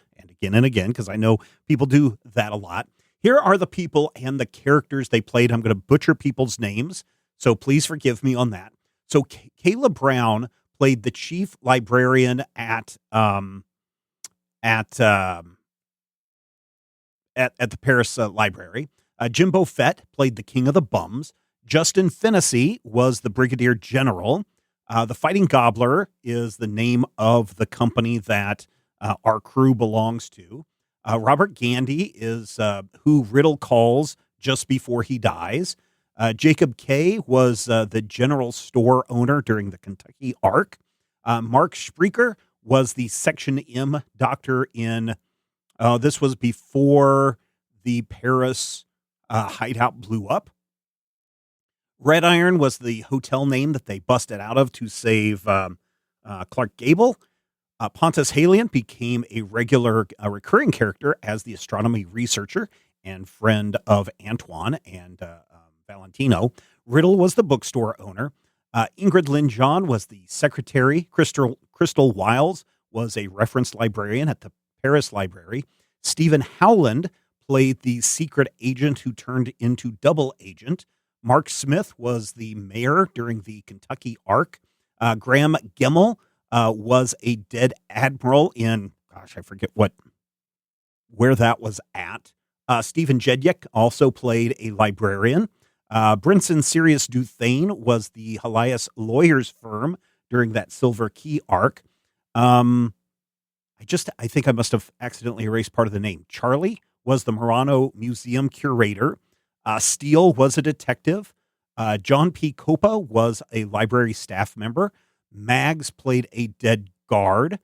and again, because I know people do that a lot, here are the people and the characters they played. I'm going to butcher people's names, so please forgive me on that. So Kayla Brown played the chief librarian at the Paris Library. Jimbo Fett played the King of the Bums. Justin Fennessy was the Brigadier General. The Fighting Gobbler is the name of the company that our crew belongs to. Robert Gandy is who Riddle calls just before he dies. Jacob Kay was the general store owner during the Kentucky arc. Mark Spreaker was the Section M doctor in... this was before the Paris hideout blew up. Red Iron was the hotel name that they busted out of to save Clark Gable. Pontus Halion became a recurring character as the astronomy researcher and friend of Antoine and Valentino. Riddle was the bookstore owner. Ingrid Lynn John was the secretary. Crystal Wiles was a reference librarian at the Paris Library. Stephen Howland played the secret agent who turned into double agent. Mark Smith was the mayor during the Kentucky arc. Graham Gemmell was a dead admiral in, I forget where that was at. Stephen Jedyak also played a librarian. Brinson Sirius Duthane was the Helias lawyers firm during that Silver Key arc. I think I must have accidentally erased part of the name. Charlie was the Murano Museum curator. Steele was a detective. John P. Copa was a library staff member. Mags played a dead guard.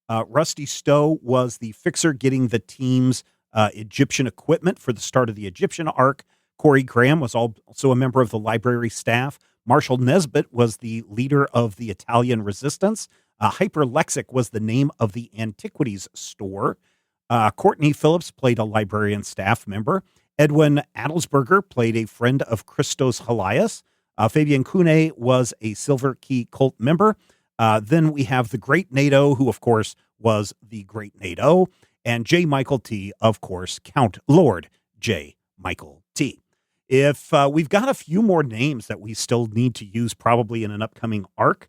Rusty Stowe was the fixer getting the team's Egyptian equipment for the start of the Egyptian arc. Corey Graham was also a member of the library staff. Marshall Nesbitt was the leader of the Italian resistance. Hyperlexic was the name of the antiquities store. Courtney Phillips played a librarian staff member. Edwin Adelsberger played a friend of Christos Helias. Fabian Kune was a Silver Key cult member. Then we have the Great NATO, who, of course, was the Great NATO. And J. Michael T., of course, Count Lord J. Michael T. If we've got a few more names that we still need to use probably in an upcoming arc,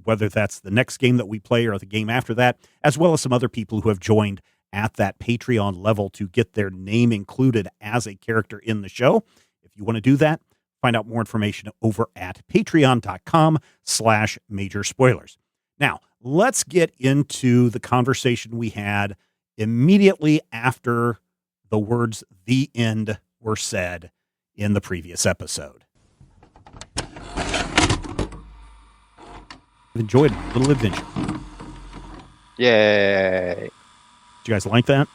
whether that's the next game that we play or the game after that, as well as some other people who have joined at that Patreon level to get their name included as a character in the show. If you want to do that, find out more information over at patreon.com/major spoilers. Now, let's get into the conversation we had immediately after the words "the end" were said in the previous episode. I've enjoyed my little adventure. Yay. Did you guys like that?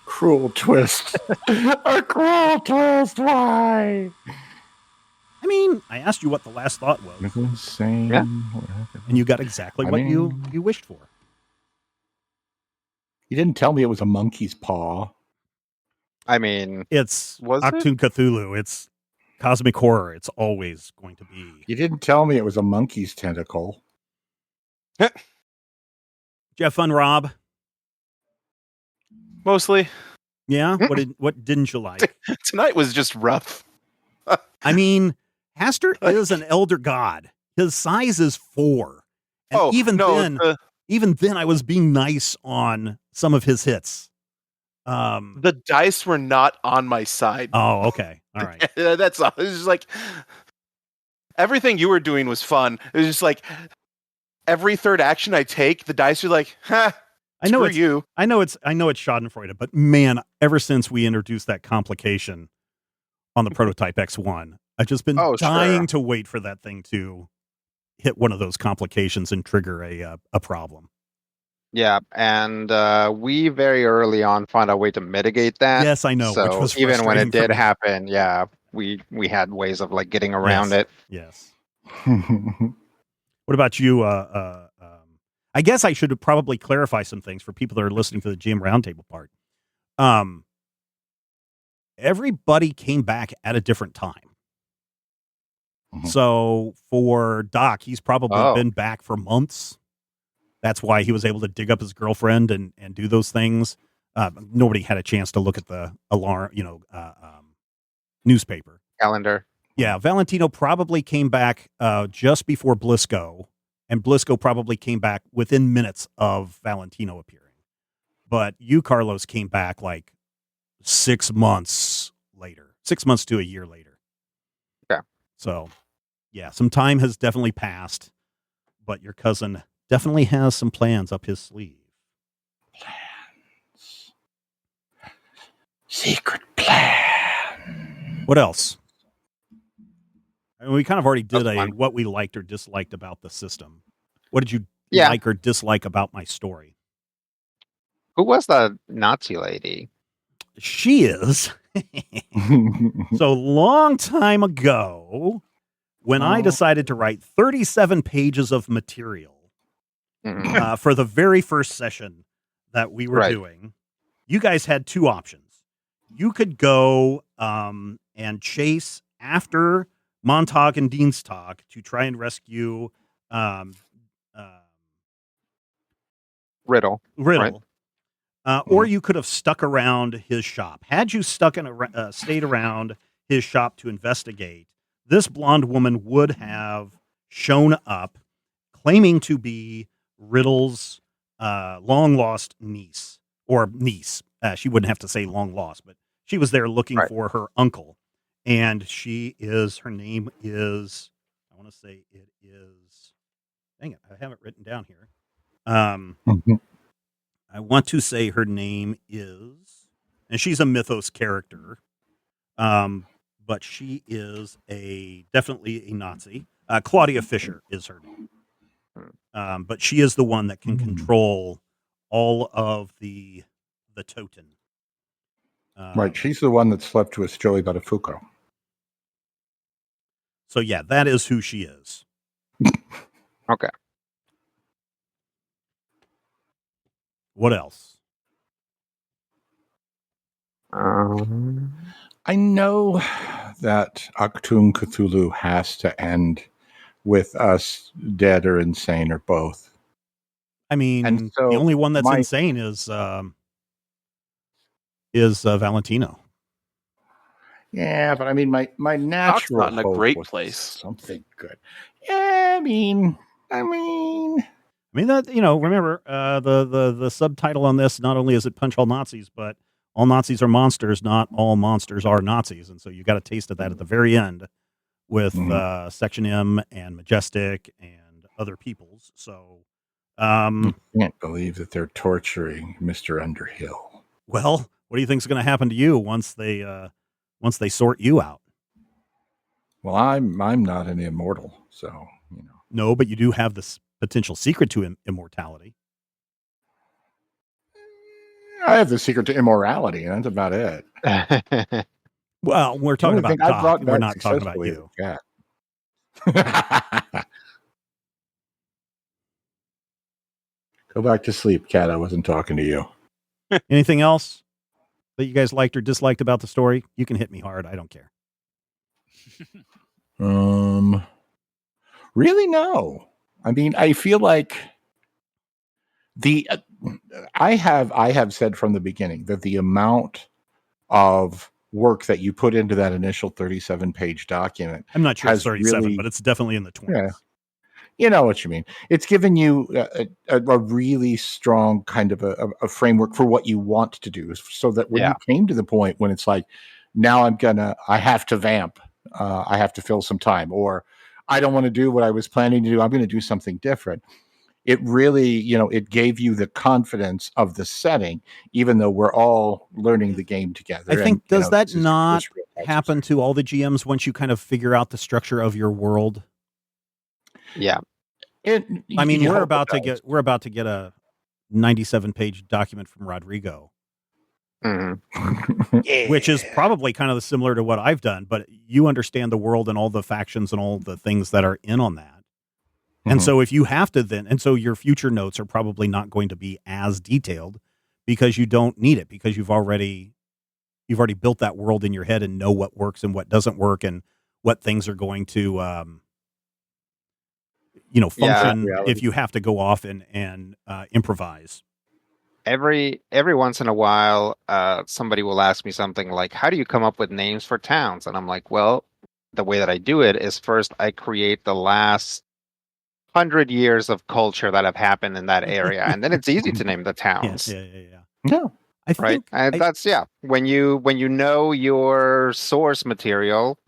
Cruel twist. A cruel twist. Why? I mean, I asked you what the last thought was, Insane. Yeah. and you got exactly what you wished for. You didn't tell me it was a monkey's paw. I mean, It's Was it? Achtung Cthulhu. It's cosmic horror. It's always going to be. You didn't tell me it was a monkey's tentacle. Did you have fun, Rob? Mostly. Yeah. What didn't you like? Tonight was just rough. I mean, Hastur is an elder god. His size is 4. And even then, I was being nice on some of his hits. The dice were not on my side. Oh, okay. All right. That's all. It was just like everything you were doing was fun. It was just like every third action I take, the dice are like, "Ha, I know screw you." I know it's Schadenfreude, but man, ever since we introduced that complication on the prototype X1, I've just been dying to wait for that thing to hit one of those complications and trigger a problem. yeah, and we very early on found a way to mitigate that. Yes, I know. So which was even when frustrating it for did me. happen, yeah, we had ways of like getting around it. Yes. What about you? I guess I should probably clarify some things for people that are listening to the GM Roundtable part. Everybody came back at a different time. Mhm. So for Doc, he's probably been back for months. That's why he was able to dig up his girlfriend and do those things. Nobody had a chance to look at the alarm, newspaper. Calendar. Yeah, Valentino probably came back just before Blisco, and Blisco probably came back within minutes of Valentino appearing. But you, Carlos, came back like 6 months later, 6 months to a year later. Okay. So, yeah, some time has definitely passed, but your cousin definitely has some plans up his sleeve. Plans. Secret plan. What else? I mean, we kind of already did That's fine. what we liked or disliked about the system. What did you Yeah. like or dislike about my story? Who was the Nazi lady? She is So long time ago, when I decided to write 37 pages of material for the very first session that we were doing, you guys had two options. You could go and chase after Montag and Dienstag to try and rescue Riddle. Right? Or you could have stuck around his shop. Had you stayed around his shop to investigate, this blonde woman would have shown up claiming to be Riddle's long lost niece. She wouldn't have to say long lost, but she was there looking for her uncle. And her name is, I want to say it is, dang it, I have it written down here. I want to say her name is, and she's a mythos character, but she is definitely a Nazi. Claudia Fisher is her name. But she is the one that can control all of the Toten. Right, she's the one that slept with Joey Buttafuoco. So yeah, that is who she is. Okay. What else? I know that Achtung Cthulhu has to end with us dead or insane or both. I mean, the only one that's insane is Valentino. Yeah, but I mean, my natural not in a hope great was place. something good. Yeah, I mean that, remember the subtitle on this, not only is it Punch All Nazis, but all Nazis are monsters, not all monsters are Nazis. And so you got a taste of that at the very end with Section M and Majestic and other peoples. So I can't believe that they're torturing Mr. Underhill. Well, what do you think is going to happen to you once they sort you out? Well, I'm not an immortal, so No, but you do have this potential secret to immortality. I have the secret to immorality, and that's about it. Well, we're talking about Doc. We're not talking about you. Go back to sleep, Cat. I wasn't talking to you. Anything else that you guys liked or disliked about the story? You can hit me hard. I don't care. Really, no. I mean, I feel like I have said from the beginning that the amount of work that you put into that initial 37-page document, I'm not sure it's 37, but it's definitely in the 20s. Yeah. You know what you mean. It's given you a really strong kind of a framework for what you want to do, so that when you came to the point when it's like, now I have to vamp, I have to fill some time, or I don't want to do what I was planning to do, I'm going to do something different. It really, it gave you the confidence of the setting, even though we're all learning the game together. I think, does that not happen to all the GMs once you kind of figure out the structure of your world? Yeah. I mean, we're about to get a 97-page document from Rodrigo, which is probably kind of similar to what I've done, but you understand the world and all the factions and all the things that are in on that. And so if you have to so your future notes are probably not going to be as detailed because you don't need it, because you've already built that world in your head and know what works and what doesn't work and what things are going to, function if you have to go off and improvise. Every once in a while, somebody will ask me something like, how do you come up with names for towns? And I'm like, well, the way that I do it is first I create the last 100 years of culture that have happened in that area, and then it's easy to name the towns. Yeah. I think, and that's when you know your source material,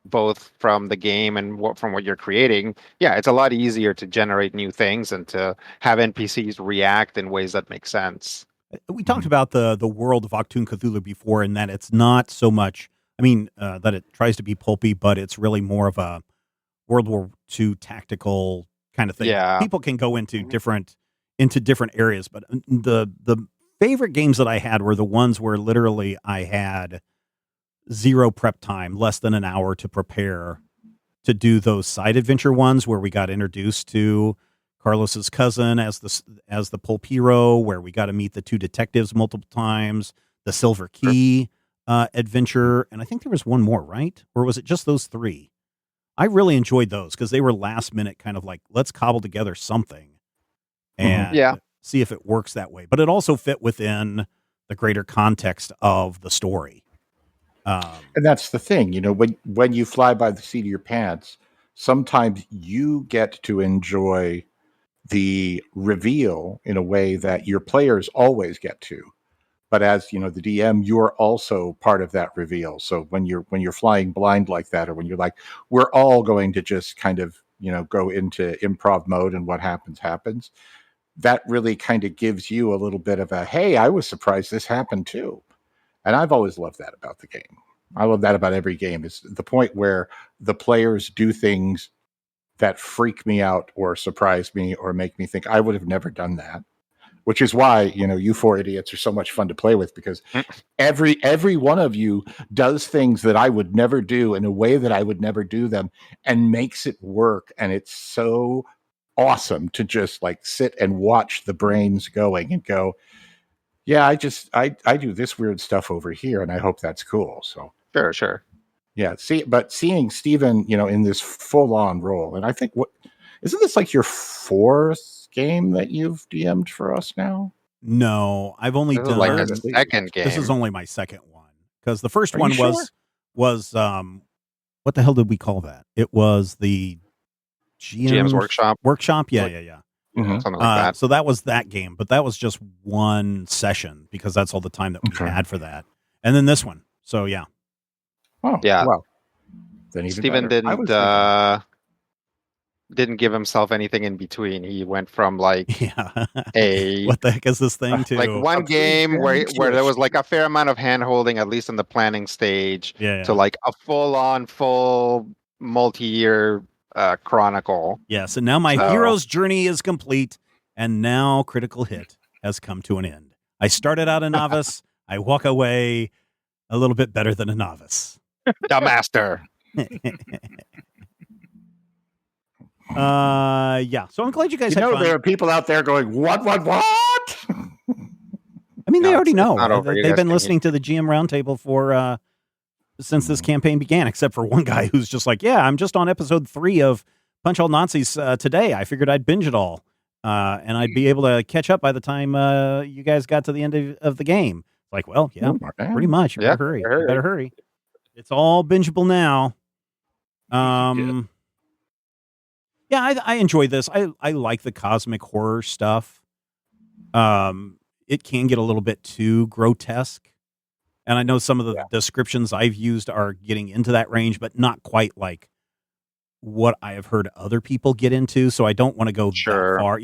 both from the game and from what you're creating, it's a lot easier to generate new things and to have NPCs react in ways that make sense. We talked about the world of Achtung Cthulhu before, and that it's not so much, that it tries to be pulpy, but it's really more of a World War II tactical kind of thing. Yeah. People can go into different areas, but the favorite games that I had were the ones where literally I had zero prep time, less than an hour to prepare to do those side adventure ones where we got introduced to Carlos's cousin as the pulp hero, where we got to meet the two detectives multiple times, the Silver Key adventure, and I think there was one more, right? Or was it just those three? I really enjoyed those because they were last minute, kind of like, let's cobble together something and see if it works that way. But it also fit within the greater context of the story. And that's the thing, when you fly by the seat of your pants, sometimes you get to enjoy the reveal in a way that your players always get to. But as the DM, you're also part of that reveal. So when you're flying blind like that, or when you're like, we're all going to just kind of go into improv mode and what happens, that really kind of gives you a little bit of a, hey, I was surprised this happened too. And I've always loved that about the game. I love that about every game, is the point where the players do things that freak me out or surprise me or make me think I would have never done that. Which is why, you four idiots are so much fun to play with, because every one of you does things that I would never do in a way that I would never do them, and makes it work. And it's so awesome to just like sit and watch the brains going and go, yeah, I do this weird stuff over here, and I hope that's cool. So Sure. Yeah, seeing Steven, in this full-on role, and I think isn't this like your fourth game that you've DM'd for us now? No, I've only This done is like a second game. This is only my second one, because the first Are one you sure? was what the hell did we call that? It was the GM's workshop. Workshop, yeah. Mhm. Something like that. So that was that game, but that was just one session because that's all the time that we Okay. had for that. And then this one. So yeah. Oh, Yeah. Well, then even Steven better. I was didn't give himself anything in between. He went from like Yeah. a What the heck is this thing to like one A game where very there was serious like a fair amount of hand holding, at least in the planning stage, yeah. to like a full multi-year chronicle. Yes, and now my So- hero's journey is complete, and now Critical Hit has come to an end. I started out a novice. I walk away a little bit better than a novice. The master. Yeah. So I'm glad you guys had fun. there are people out there going, what? I mean, they No, already it's know. not over. You They've guys been can- listening to the GM Roundtable for since this campaign began, except for one guy who's just like, yeah, I'm just on episode 3 of Punch All Nazis today. I figured I'd binge it all, and I'd be able to catch up by the time you guys got to the end of the game. Like, well, yeah, pretty much. You Yeah, better hurry. hurry. You better hurry. It's all bingeable now. Yeah, I enjoy this. I like the cosmic horror stuff. It can get a little bit too grotesque. And I know some of the descriptions I've used are getting into that range, but not quite like what I have heard other people get into. So I don't want to go that far.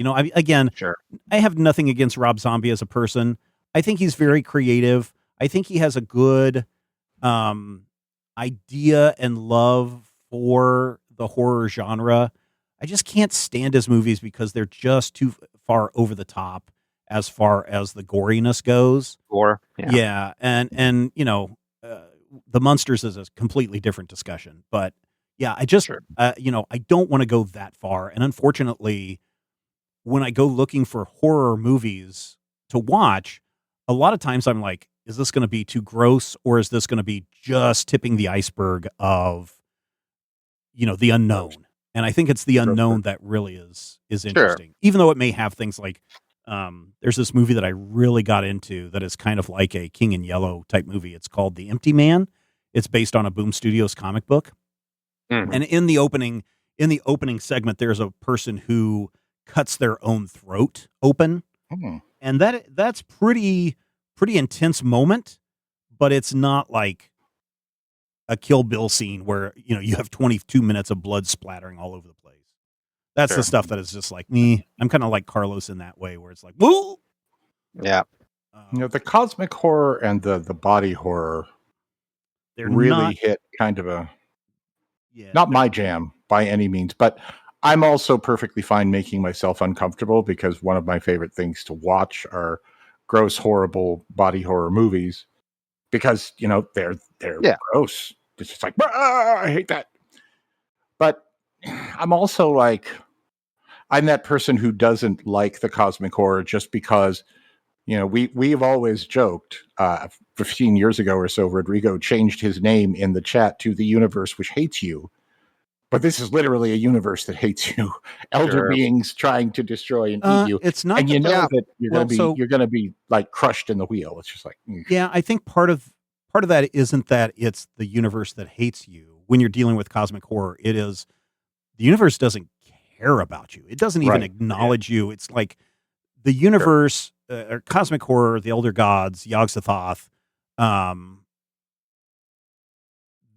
I have nothing against Rob Zombie as a person. I think he's very creative. I think he has a good idea and love for the horror genre. I just can't stand his movies because they're just too far over the top as far as the goriness goes. Yeah. And the Munsters is a completely different discussion, but yeah, I just, I don't want to go that far. And unfortunately, when I go looking for horror movies to watch, a lot of times I'm like, is this going to be too gross, or is this going to be just tipping the iceberg of, the unknown? And I think it's the unknown that really is interesting, even though it may have things like, there's this movie that I really got into that is kind of like a King in Yellow type movie. It's called The Empty Man. It's based on a Boom Studios comic book. Mm-hmm. And in the opening segment, there's a person who cuts their own throat open. Mm-hmm. And that's pretty intense moment, but it's not like a Kill Bill scene where, you have 22 minutes of blood splattering all over the place. That's the stuff that is just like me. I'm kind of like Carlos in that way, where it's like, woo! Yeah. The cosmic horror and the body horror They're really hit kind of not my jam by any means, but I'm also perfectly fine making myself uncomfortable, because one of my favorite things to watch are gross, horrible body horror movies. because they're Yeah. gross. It's just like, I hate that. But I'm also like, I'm that person who doesn't like the cosmic horror just because, we've always joked 15 years ago or so, Rodrigo changed his name in the chat to the universe which hates you. But this is literally a universe that hates you. Elder beings trying to destroy and eat you. It's not And that you're well, going to be like crushed in the wheel. It's just like, yeah, I think part of that isn't that it's the universe that hates you. When you're dealing with cosmic horror, it is the universe doesn't care about you. It doesn't even acknowledge you. It's like the universe, or cosmic horror, the elder gods, Yog-Sothoth,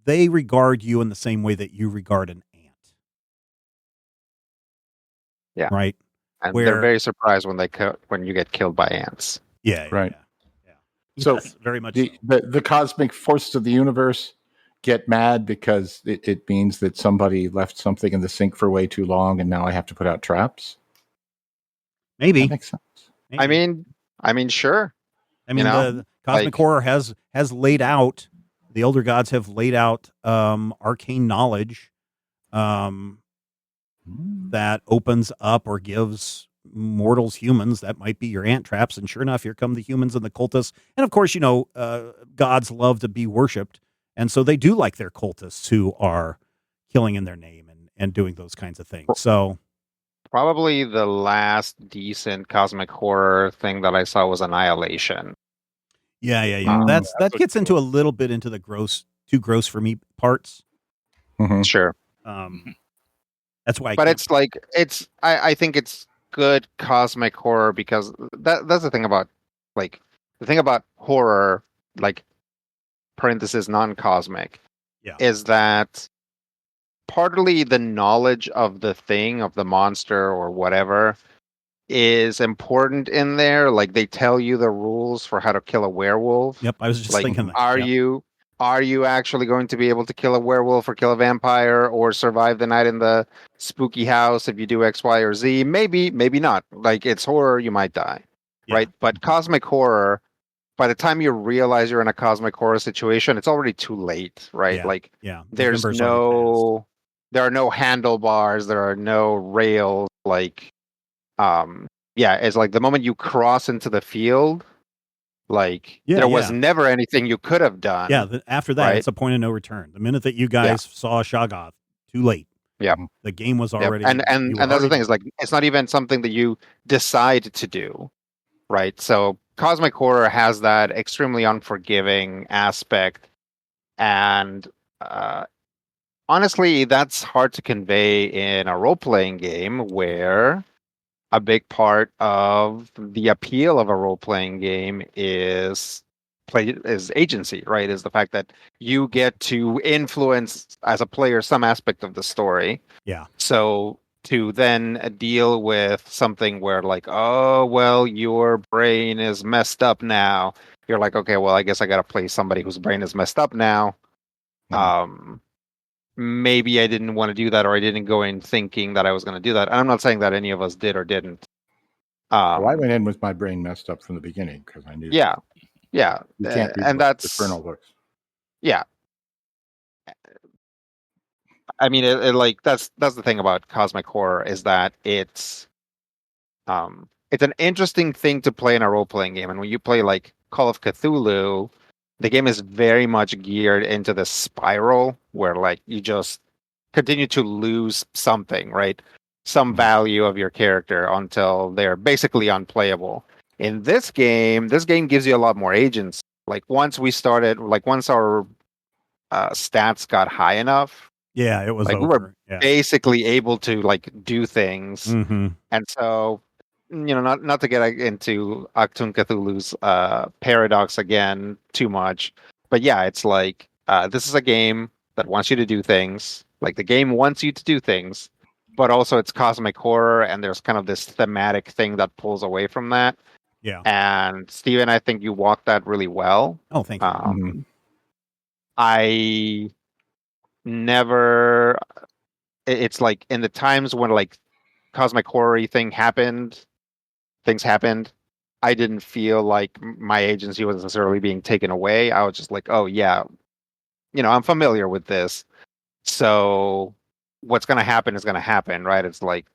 they regard you in the same way that you regard an ant. Yeah. Right. And they're very surprised when you get killed by ants. Yeah. Right. Yeah. So yes, very much the cosmic forces of the universe get mad because it means that somebody left something in the sink for way too long, and now I have to put out traps. Maybe that makes sense. Maybe. I mean, sure. I mean, the cosmic horror has laid out. The elder gods have laid out arcane knowledge that opens up or gives mortals humans. That might be your ant traps. And sure enough, here come the humans and the cultists. And of course, gods love to be worshipped. And so they do like their cultists who are killing in their name and doing those kinds of things. So probably the last decent cosmic horror thing that I saw was Annihilation. Yeah. That gets into a little bit into the too gross for me parts. Mm-hmm. Sure. That's why. I think it's good cosmic horror because that's the thing about horror, like parenthesis non-cosmic, is that partly the knowledge of the thing, of the monster or whatever, is important in there. Like they tell you the rules for how to kill a werewolf. Yep, I was just thinking that. Are you actually going to be able to kill a werewolf or kill a vampire or survive the night in the spooky house if you do X, Y, or Z? Maybe, maybe not. Like it's horror, you might die. Yeah. Right? But cosmic horror, by the time you realize you're in a cosmic horror situation, it's already too late, right? Yeah. There are no handlebars, there are no rails, it's like the moment you cross into the field, there was never anything you could have done. Yeah, after that, it's a point of no return. The minute that you guys saw Shoggoth, too late. Yeah, the game was already. And that's the thing is it's not even something that you decide to do, right? So cosmic horror has that extremely unforgiving aspect, and honestly, that's hard to convey in a role-playing game where a big part of the appeal of a role-playing game is agency, right? Is the fact that you get to influence as a player some aspect of the story. Yeah. So to then deal with something where oh, well, your brain is messed up now. You're like, okay, well, I guess I got to play somebody whose brain is messed up now. Maybe I didn't want to do that, or I didn't go in thinking that I was going to do that. And I'm not saying that any of us did or didn't. I went in with my brain messed up from the beginning because I knew. Yeah. You can't do and that's Infernal books. Yeah. I mean, that's the thing about cosmic horror is that it's an interesting thing to play in a role playing game, and when you play Call of Cthulhu, the game is very much geared into the spiral where you just continue to lose something, right? Some value of your character until they're basically unplayable. In this game gives you a lot more agency. Once our stats got high enough, it was over. We were basically able to do things. Mm-hmm. And so, not to get into Achtung Cthulhu's paradox again too much, but it's this is a game that wants you to do things. The game wants you to do things, but also it's cosmic horror, and there's kind of this thematic thing that pulls away from that. Yeah. And Steven, I think you walked that really well. Oh, thank you. I never. It's in the times when cosmic horror things happened. I didn't feel like my agency was necessarily being taken away. I was just like, oh yeah, I'm familiar with this. So what's going to happen is going to happen, right? It's like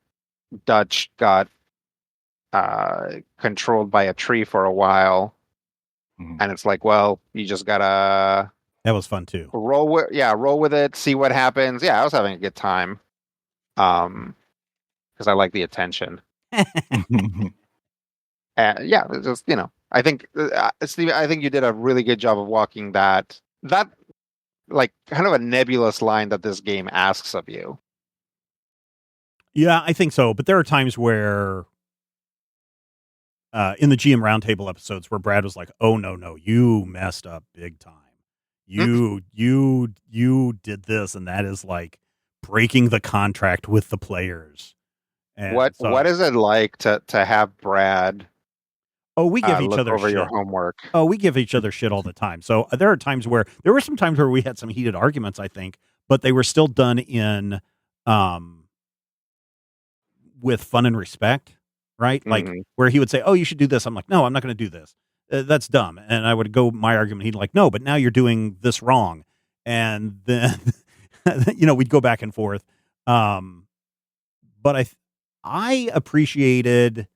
Dutch got controlled by a tree for a while, and it's like, well, you just gotta That was fun too. roll with it, see what happens. Yeah, I was having a good time, because I like the attention. Yeah, it's just I think Steve, I think you did a really good job of walking that like kind of a nebulous line that this game asks of you. Yeah, I think so. But there are times where in the GM Roundtable episodes where Brad was like, "Oh no, you messed up big time. You did this, and that is like breaking the contract with the players." And What is it like to have Brad? Oh, we give each look other over shit. your homework. Oh, we give each other shit all the time. So there were some times where we had some heated arguments, I think, but they were still done in with fun and respect, right? Like where he would say, "Oh, you should do this." I'm like, "No, I'm not going to do this. That's dumb." And I would go my argument. He'd like, "No, but now you're doing this wrong." And then we'd go back and forth. But I appreciated.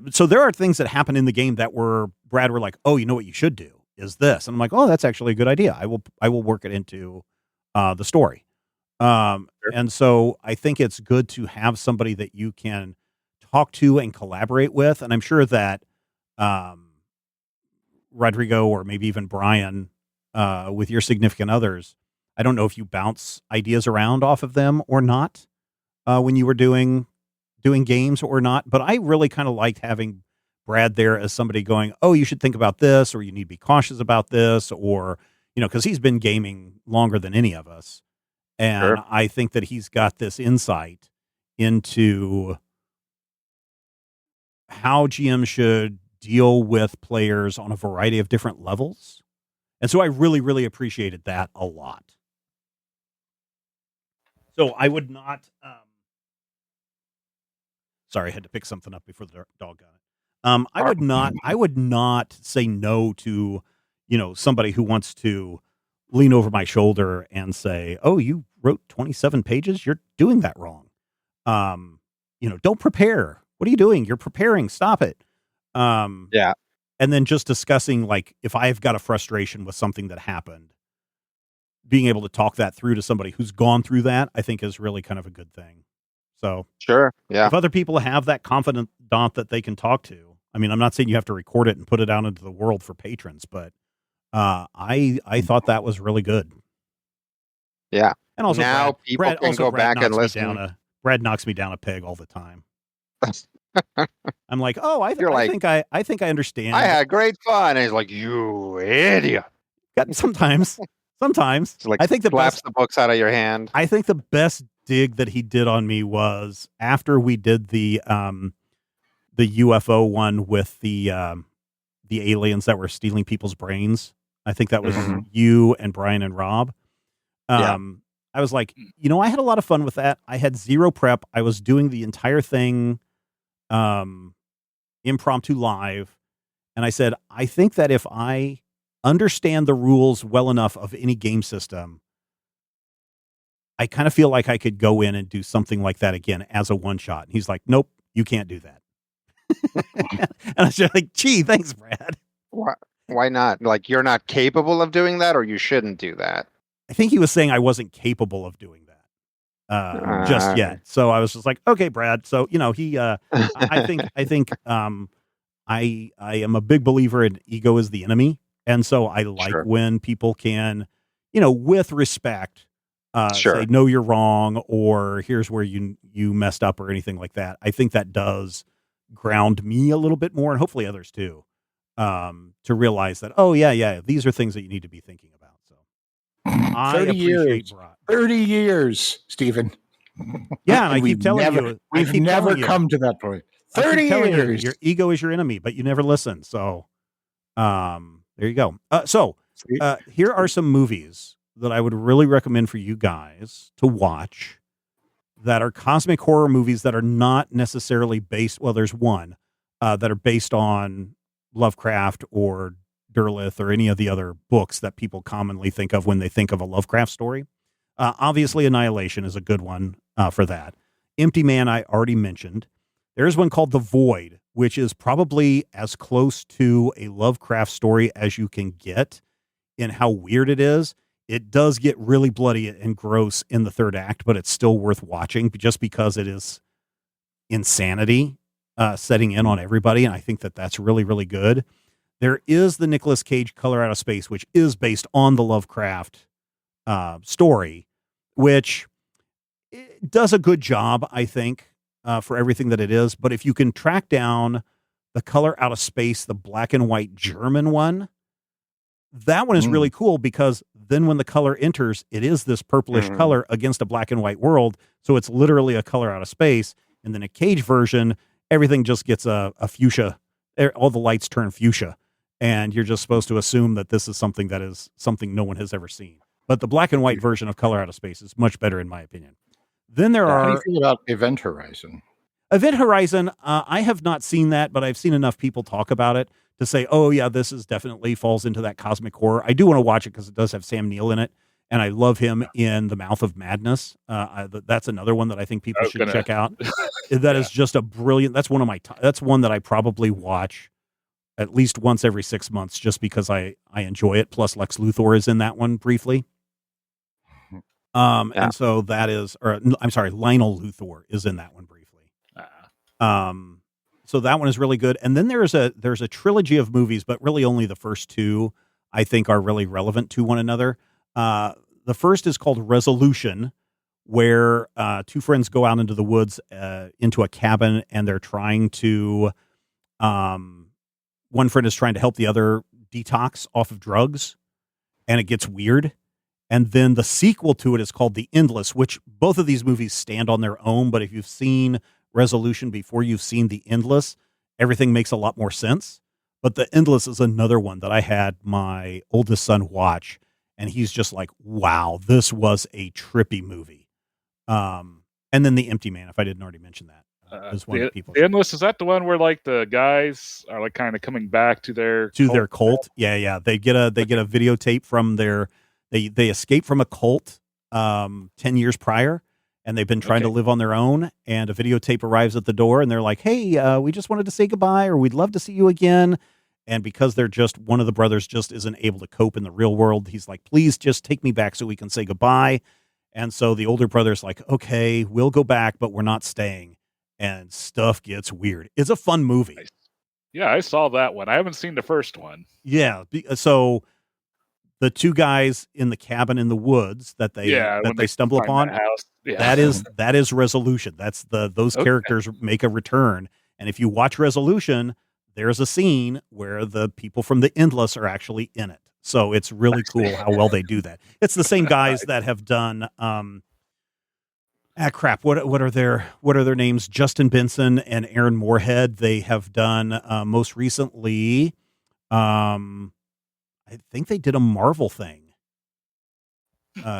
So there are things that happen in the game that were like, "Oh, you know what you should do is this," and I'm like, "Oh, that's actually a good idea. I will work it into the story." And so I think it's good to have somebody that you can talk to and collaborate with, and I'm sure that Rodrigo or maybe even Brian, with your significant others, I don't know if you bounce ideas around off of them or not when you were doing games or not, but I really kind of liked having Brad there as somebody going, "Oh, you should think about this," or "You need to be cautious about this," or, because he's been gaming longer than any of us. And I think that he's got this insight into how GM should deal with players on a variety of different levels. And so I really, really appreciated that a lot. So I would not, sorry, I had to pick something up before the dog got it. I would not say no to, somebody who wants to lean over my shoulder and say, "Oh, you wrote 27 pages. You're doing that wrong. Don't prepare. What are you doing? You're preparing. Stop it." Yeah. And then just discussing, like, if I've got a frustration with something that happened, being able to talk that through to somebody who's gone through that, I think is really kind of a good thing. So sure. Yeah. If other people have that confidant that they can talk to, I mean, I'm not saying you have to record it and put it out into the world for patrons, but I thought that was really good. Yeah. And also now people can go back and listen. Brad knocks me down a peg all the time. I'm like, "Oh, I think I understand. I had great fun." And he's like, "You idiot." Sometimes. Like, I think the books out of your hand. I think the best dig that he did on me was after we did the UFO one with the aliens that were stealing people's brains. I think that was you and Brian and Rob. I was like, I had a lot of fun with that. I had zero prep. I was doing the entire thing impromptu live. And I said, I think that if I understand the rules well enough of any game system, I kind of feel like I could go in and do something like that again as a one shot. And he's like, "Nope, you can't do that." And I was just like, "Gee, thanks, Brad." Why not? Like, you're not capable of doing that, or you shouldn't do that? I think he was saying I wasn't capable of doing that just yet. So I was just like, "Okay, Brad." So, he, I think I am a big believer in ego is the enemy. And so I like when people can, with respect, say, "No, you're wrong," or "Here's where you messed up," or anything like that. I think that does ground me a little bit more, and hopefully others too, to realize that, oh yeah, these are things that you need to be thinking about. So I appreciate 30 years, Stephen. Yeah, and I keep telling you, we've never come to that point. 30 years. Your ego is your enemy, but you never listen. So, there you go. Here are some movies that I would really recommend for you guys to watch that are cosmic horror movies that are not necessarily based. Well, there's one that are based on Lovecraft or Derleth or any of the other books that people commonly think of when they think of a Lovecraft story. Obviously, Annihilation is a good one for that. Empty Man, I already mentioned. There's one called The Void, which is probably as close to a Lovecraft story as you can get in how weird it is. It does get really bloody and gross in the third act, but it's still worth watching just because it is insanity setting in on everybody. And I think that that's really, really good. There is the Nicolas Cage Color Out of Space, which is based on the Lovecraft story, which does a good job, I think, for everything that it is. But if you can track down the Color Out of Space, the black and white German one, that one is really cool because then when the color enters, it is this purplish color against a black and white world. So it's literally a color out of space. And then a Cage version, everything just gets a fuchsia. All the lights turn fuchsia. And you're just supposed to assume that this is something that is something no one has ever seen. But the black and white version of Color Out of Space is much better in my opinion. Then there are... How do you feel about Event Horizon? Event Horizon, I have not seen that, but I've seen enough people talk about it to say, oh yeah, this is definitely falls into that cosmic horror. I do want to watch it because it does have Sam Neill in it, and I love him in The Mouth of Madness. That's another one that I think people should check out. That is just a brilliant. That's one of my. That's one that I probably watch at least once every 6 months, just because I enjoy it. Plus, Lex Luthor is in that one briefly. And so that is, or I'm sorry, Lionel Luthor is in that one briefly. So that one is really good. And then there's a trilogy of movies, but really only the first two I think are really relevant to one another. The first is called Resolution, where two friends go out into the woods, into a cabin, and they're trying to, one friend is trying to help the other detox off of drugs, and it gets weird. And then the sequel to it is called The Endless, which both of these movies stand on their own. But if you've seen Resolution before you've seen The Endless, everything makes a lot more sense. But The Endless is another one that I had my oldest son watch, and he's just like, wow, this was a trippy movie. And then The Empty Man, if I didn't already mention that. Is one of the people. The Endless, is that the one where like the guys are like kind of coming back to their cult? Yeah. They get a videotape from their they escape from a cult 10 years prior, and they've been trying to live on their own, and a videotape arrives at the door, and they're like, hey, we just wanted to say goodbye, or we'd love to see you again. And because they're just, one of the brothers just isn't able to cope in the real world, he's like, please just take me back so we can say goodbye. And so the older brother's like, okay, we'll go back, but we're not staying. And stuff gets weird. It's a fun movie. Yeah, I saw that one. I haven't seen the first one. Yeah. So the two guys in the cabin in the woods that they stumble upon, that is Resolution. That's those characters make a return. And if you watch Resolution, there's a scene where the people from The Endless are actually in it. So it's really cool how well they do that. It's the same guys that have done what are their names? Justin Benson and Aaron Moorhead. They have done most recently, I think they did a Marvel thing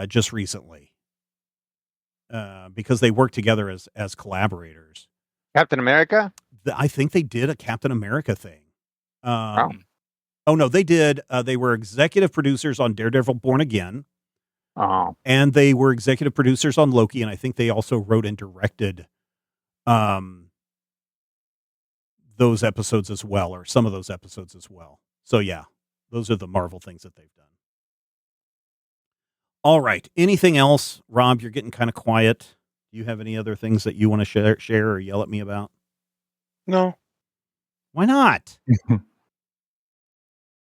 just recently because they work together as collaborators. Captain America? I think they did a Captain America thing. Wow. Oh no, they did. They were executive producers on Daredevil Born Again. Oh. And they were executive producers on Loki, and I think they also wrote and directed those episodes as well, or some of those episodes as well. So yeah, those are the Marvel things that they've done. All right. Anything else, Rob? You're getting kind of quiet. Do you have any other things that you want to share or yell at me about? No. Why not?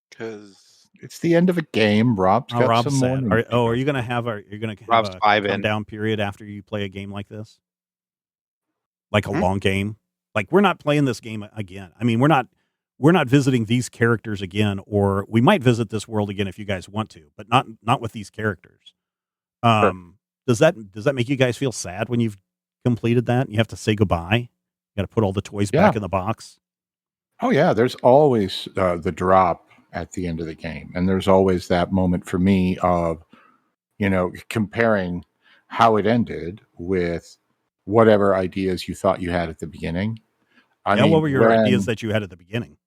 Because it's the end of a game. Rob's got some sad. more. Are you going to have a come down period after you play a game like this? Like a long game? Like we're not playing this game again. I mean, we're not visiting these characters again, or we might visit this world again if you guys want to, but not with these characters. Sure. Does that make you guys feel sad when you've completed that? You have to say goodbye. You got to put all the toys back in the box. Oh yeah, there's always the drop at the end of the game, and there's always that moment for me of, comparing how it ended with whatever ideas you thought you had at the beginning. I Yeah, mean, what were your when- ideas that you had at the beginning?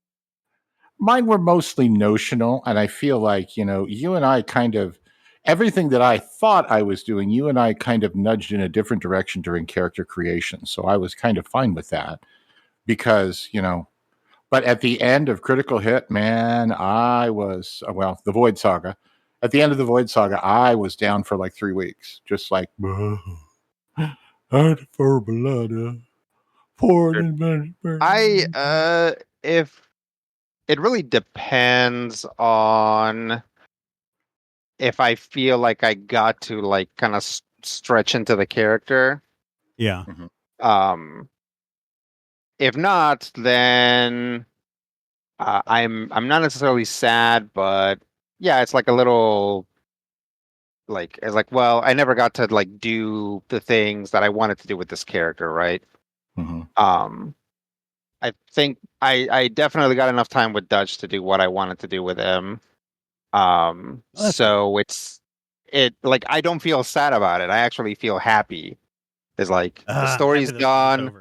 Mine were mostly notional, and I feel like, you and I kind of, everything that I thought I was doing, you and I kind of nudged in a different direction during character creation. So I was kind of fine with that because, but at the end of Critical Hit, man, I was, the Void Saga. At the end of the Void Saga, I was down for like 3 weeks, just like, heart for blood, If it really depends on if I feel like I got to like kind of stretch into the character. Yeah. If not, then I'm not necessarily sad, but yeah, it's like a little like it's like, well, I never got to like do the things that I wanted to do with this character, right? I think I definitely got enough time with Dutch to do what I wanted to do with him. So it like I don't feel sad about it. I actually feel happy. It's like the story's done.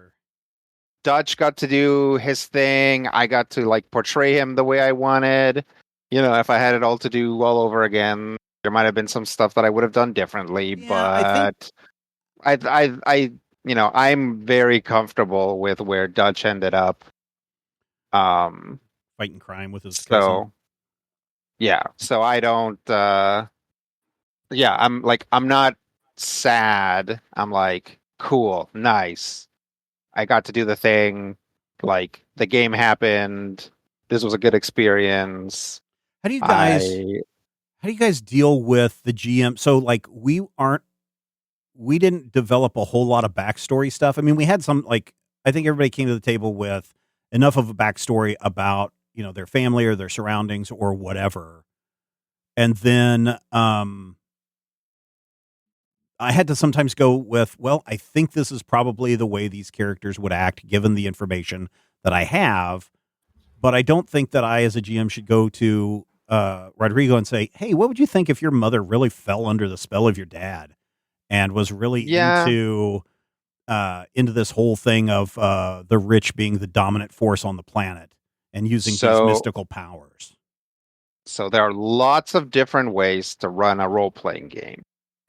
Dutch got to do his thing. I got to like portray him the way I wanted. If I had it all to do all over again, there might have been some stuff that I would have done differently. Yeah, but I'm very comfortable with where Dutch ended up. Fighting crime with his cousin. Yeah. So I don't. I'm not sad. I'm like, cool, nice. I got to do the thing. Like the game happened. This was a good experience. How do you guys deal with the GM? So like we didn't develop a whole lot of backstory stuff. I mean, we had some, like, I think everybody came to the table with enough of a backstory about, their family or their surroundings or whatever. And then, I had to sometimes go with, well, I think this is probably the way these characters would act given the information that I have. But I don't think that I, as a GM, should go to Rodrigo and say, hey, what would you think if your mother really fell under the spell of your dad and was really into this whole thing of the rich being the dominant force on the planet and using these mystical powers? So there are lots of different ways to run a role-playing game.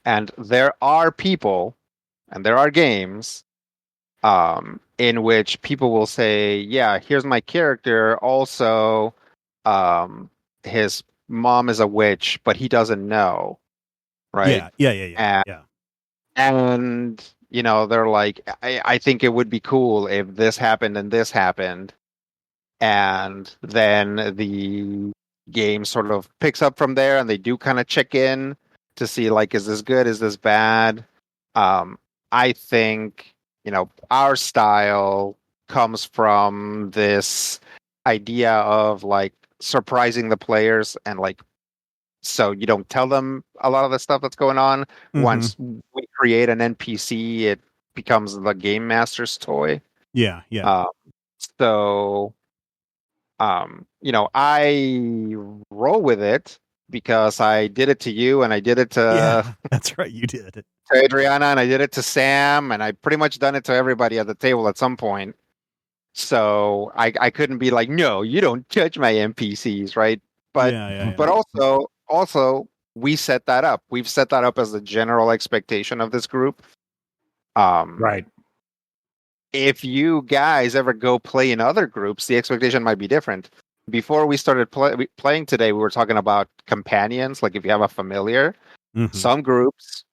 And there are people and there are games in which people will say, yeah, here's my character. Also, his mom is a witch, but he doesn't know. Right? Yeah. And, they're like, I think it would be cool if this happened and this happened. And then the game sort of picks up from there and they do kind of check in to see, like, is this good? Is this bad? I think, our style comes from this idea of like surprising the players and like, so you don't tell them a lot of the stuff that's going on. Mm-hmm. Once we create an NPC, it becomes the game master's toy. Yeah. So, I roll with it because I did it to you and I did it to yeah, that's right, you did it to Adriana and I did it to Sam and I pretty much done it to everybody at the table at some point. So I couldn't be like, no, you don't judge my NPCs, right? But but also we set that up. We've set that up as the general expectation of this group. Right. If you guys ever go play in other groups, the expectation might be different. Before we started playing today, we were talking about companions. Like if you have a familiar, some groups,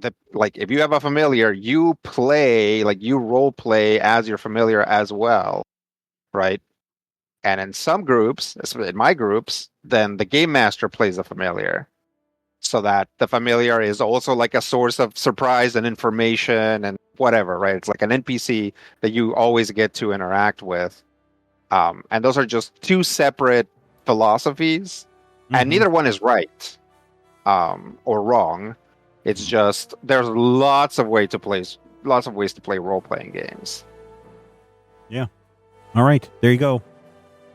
if you have a familiar, you play, like you role play as your familiar as well, right? And in some groups, in my groups, then the game master plays a familiar. So that the familiar is also like a source of surprise and information and whatever, right? It's like an NPC that you always get to interact with. And those are just two separate philosophies, and neither one is right or wrong. It's just there's lots of ways to play role-playing games. Yeah. All right, there you go.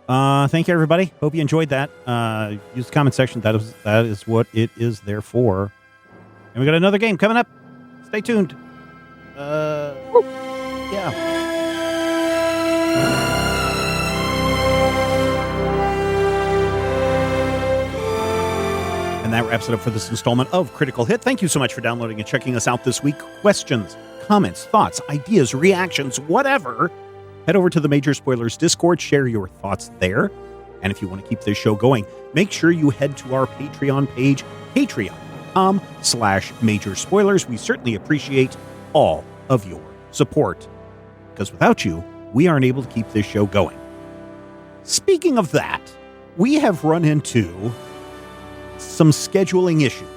Thank you, everybody. Hope you enjoyed that. Use the comment section. That is what it is there for. And we got another game coming up. Stay tuned. Yeah. And that wraps it up for this installment of Critical Hit. Thank you so much for downloading and checking us out this week. Questions, comments, thoughts, ideas, reactions, whatever. Head over to the Major Spoilers Discord. Share your thoughts there. And if you want to keep this show going, make sure you head to our Patreon page, patreon.com/Major Spoilers. We certainly appreciate all of your support, because without you, we aren't able to keep this show going. Speaking of that, we have run into some scheduling issues,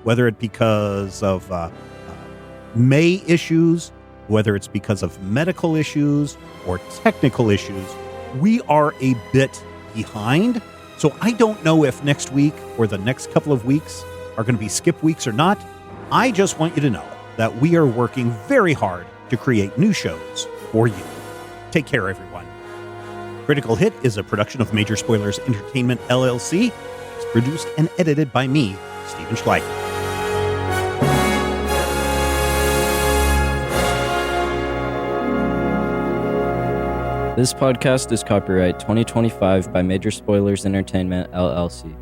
whether it because of May issues, whether it's because of medical issues or technical issues. We are a bit behind, so I don't know if next week or the next couple of weeks are going to be skip weeks or not. I just want you to know that we are working very hard to create new shows for you. Take care, everyone. Critical Hit is a production of Major Spoilers Entertainment, LLC. It's produced and edited by me, Stephen Schleicher. This podcast is copyright 2025 by Major Spoilers Entertainment, LLC.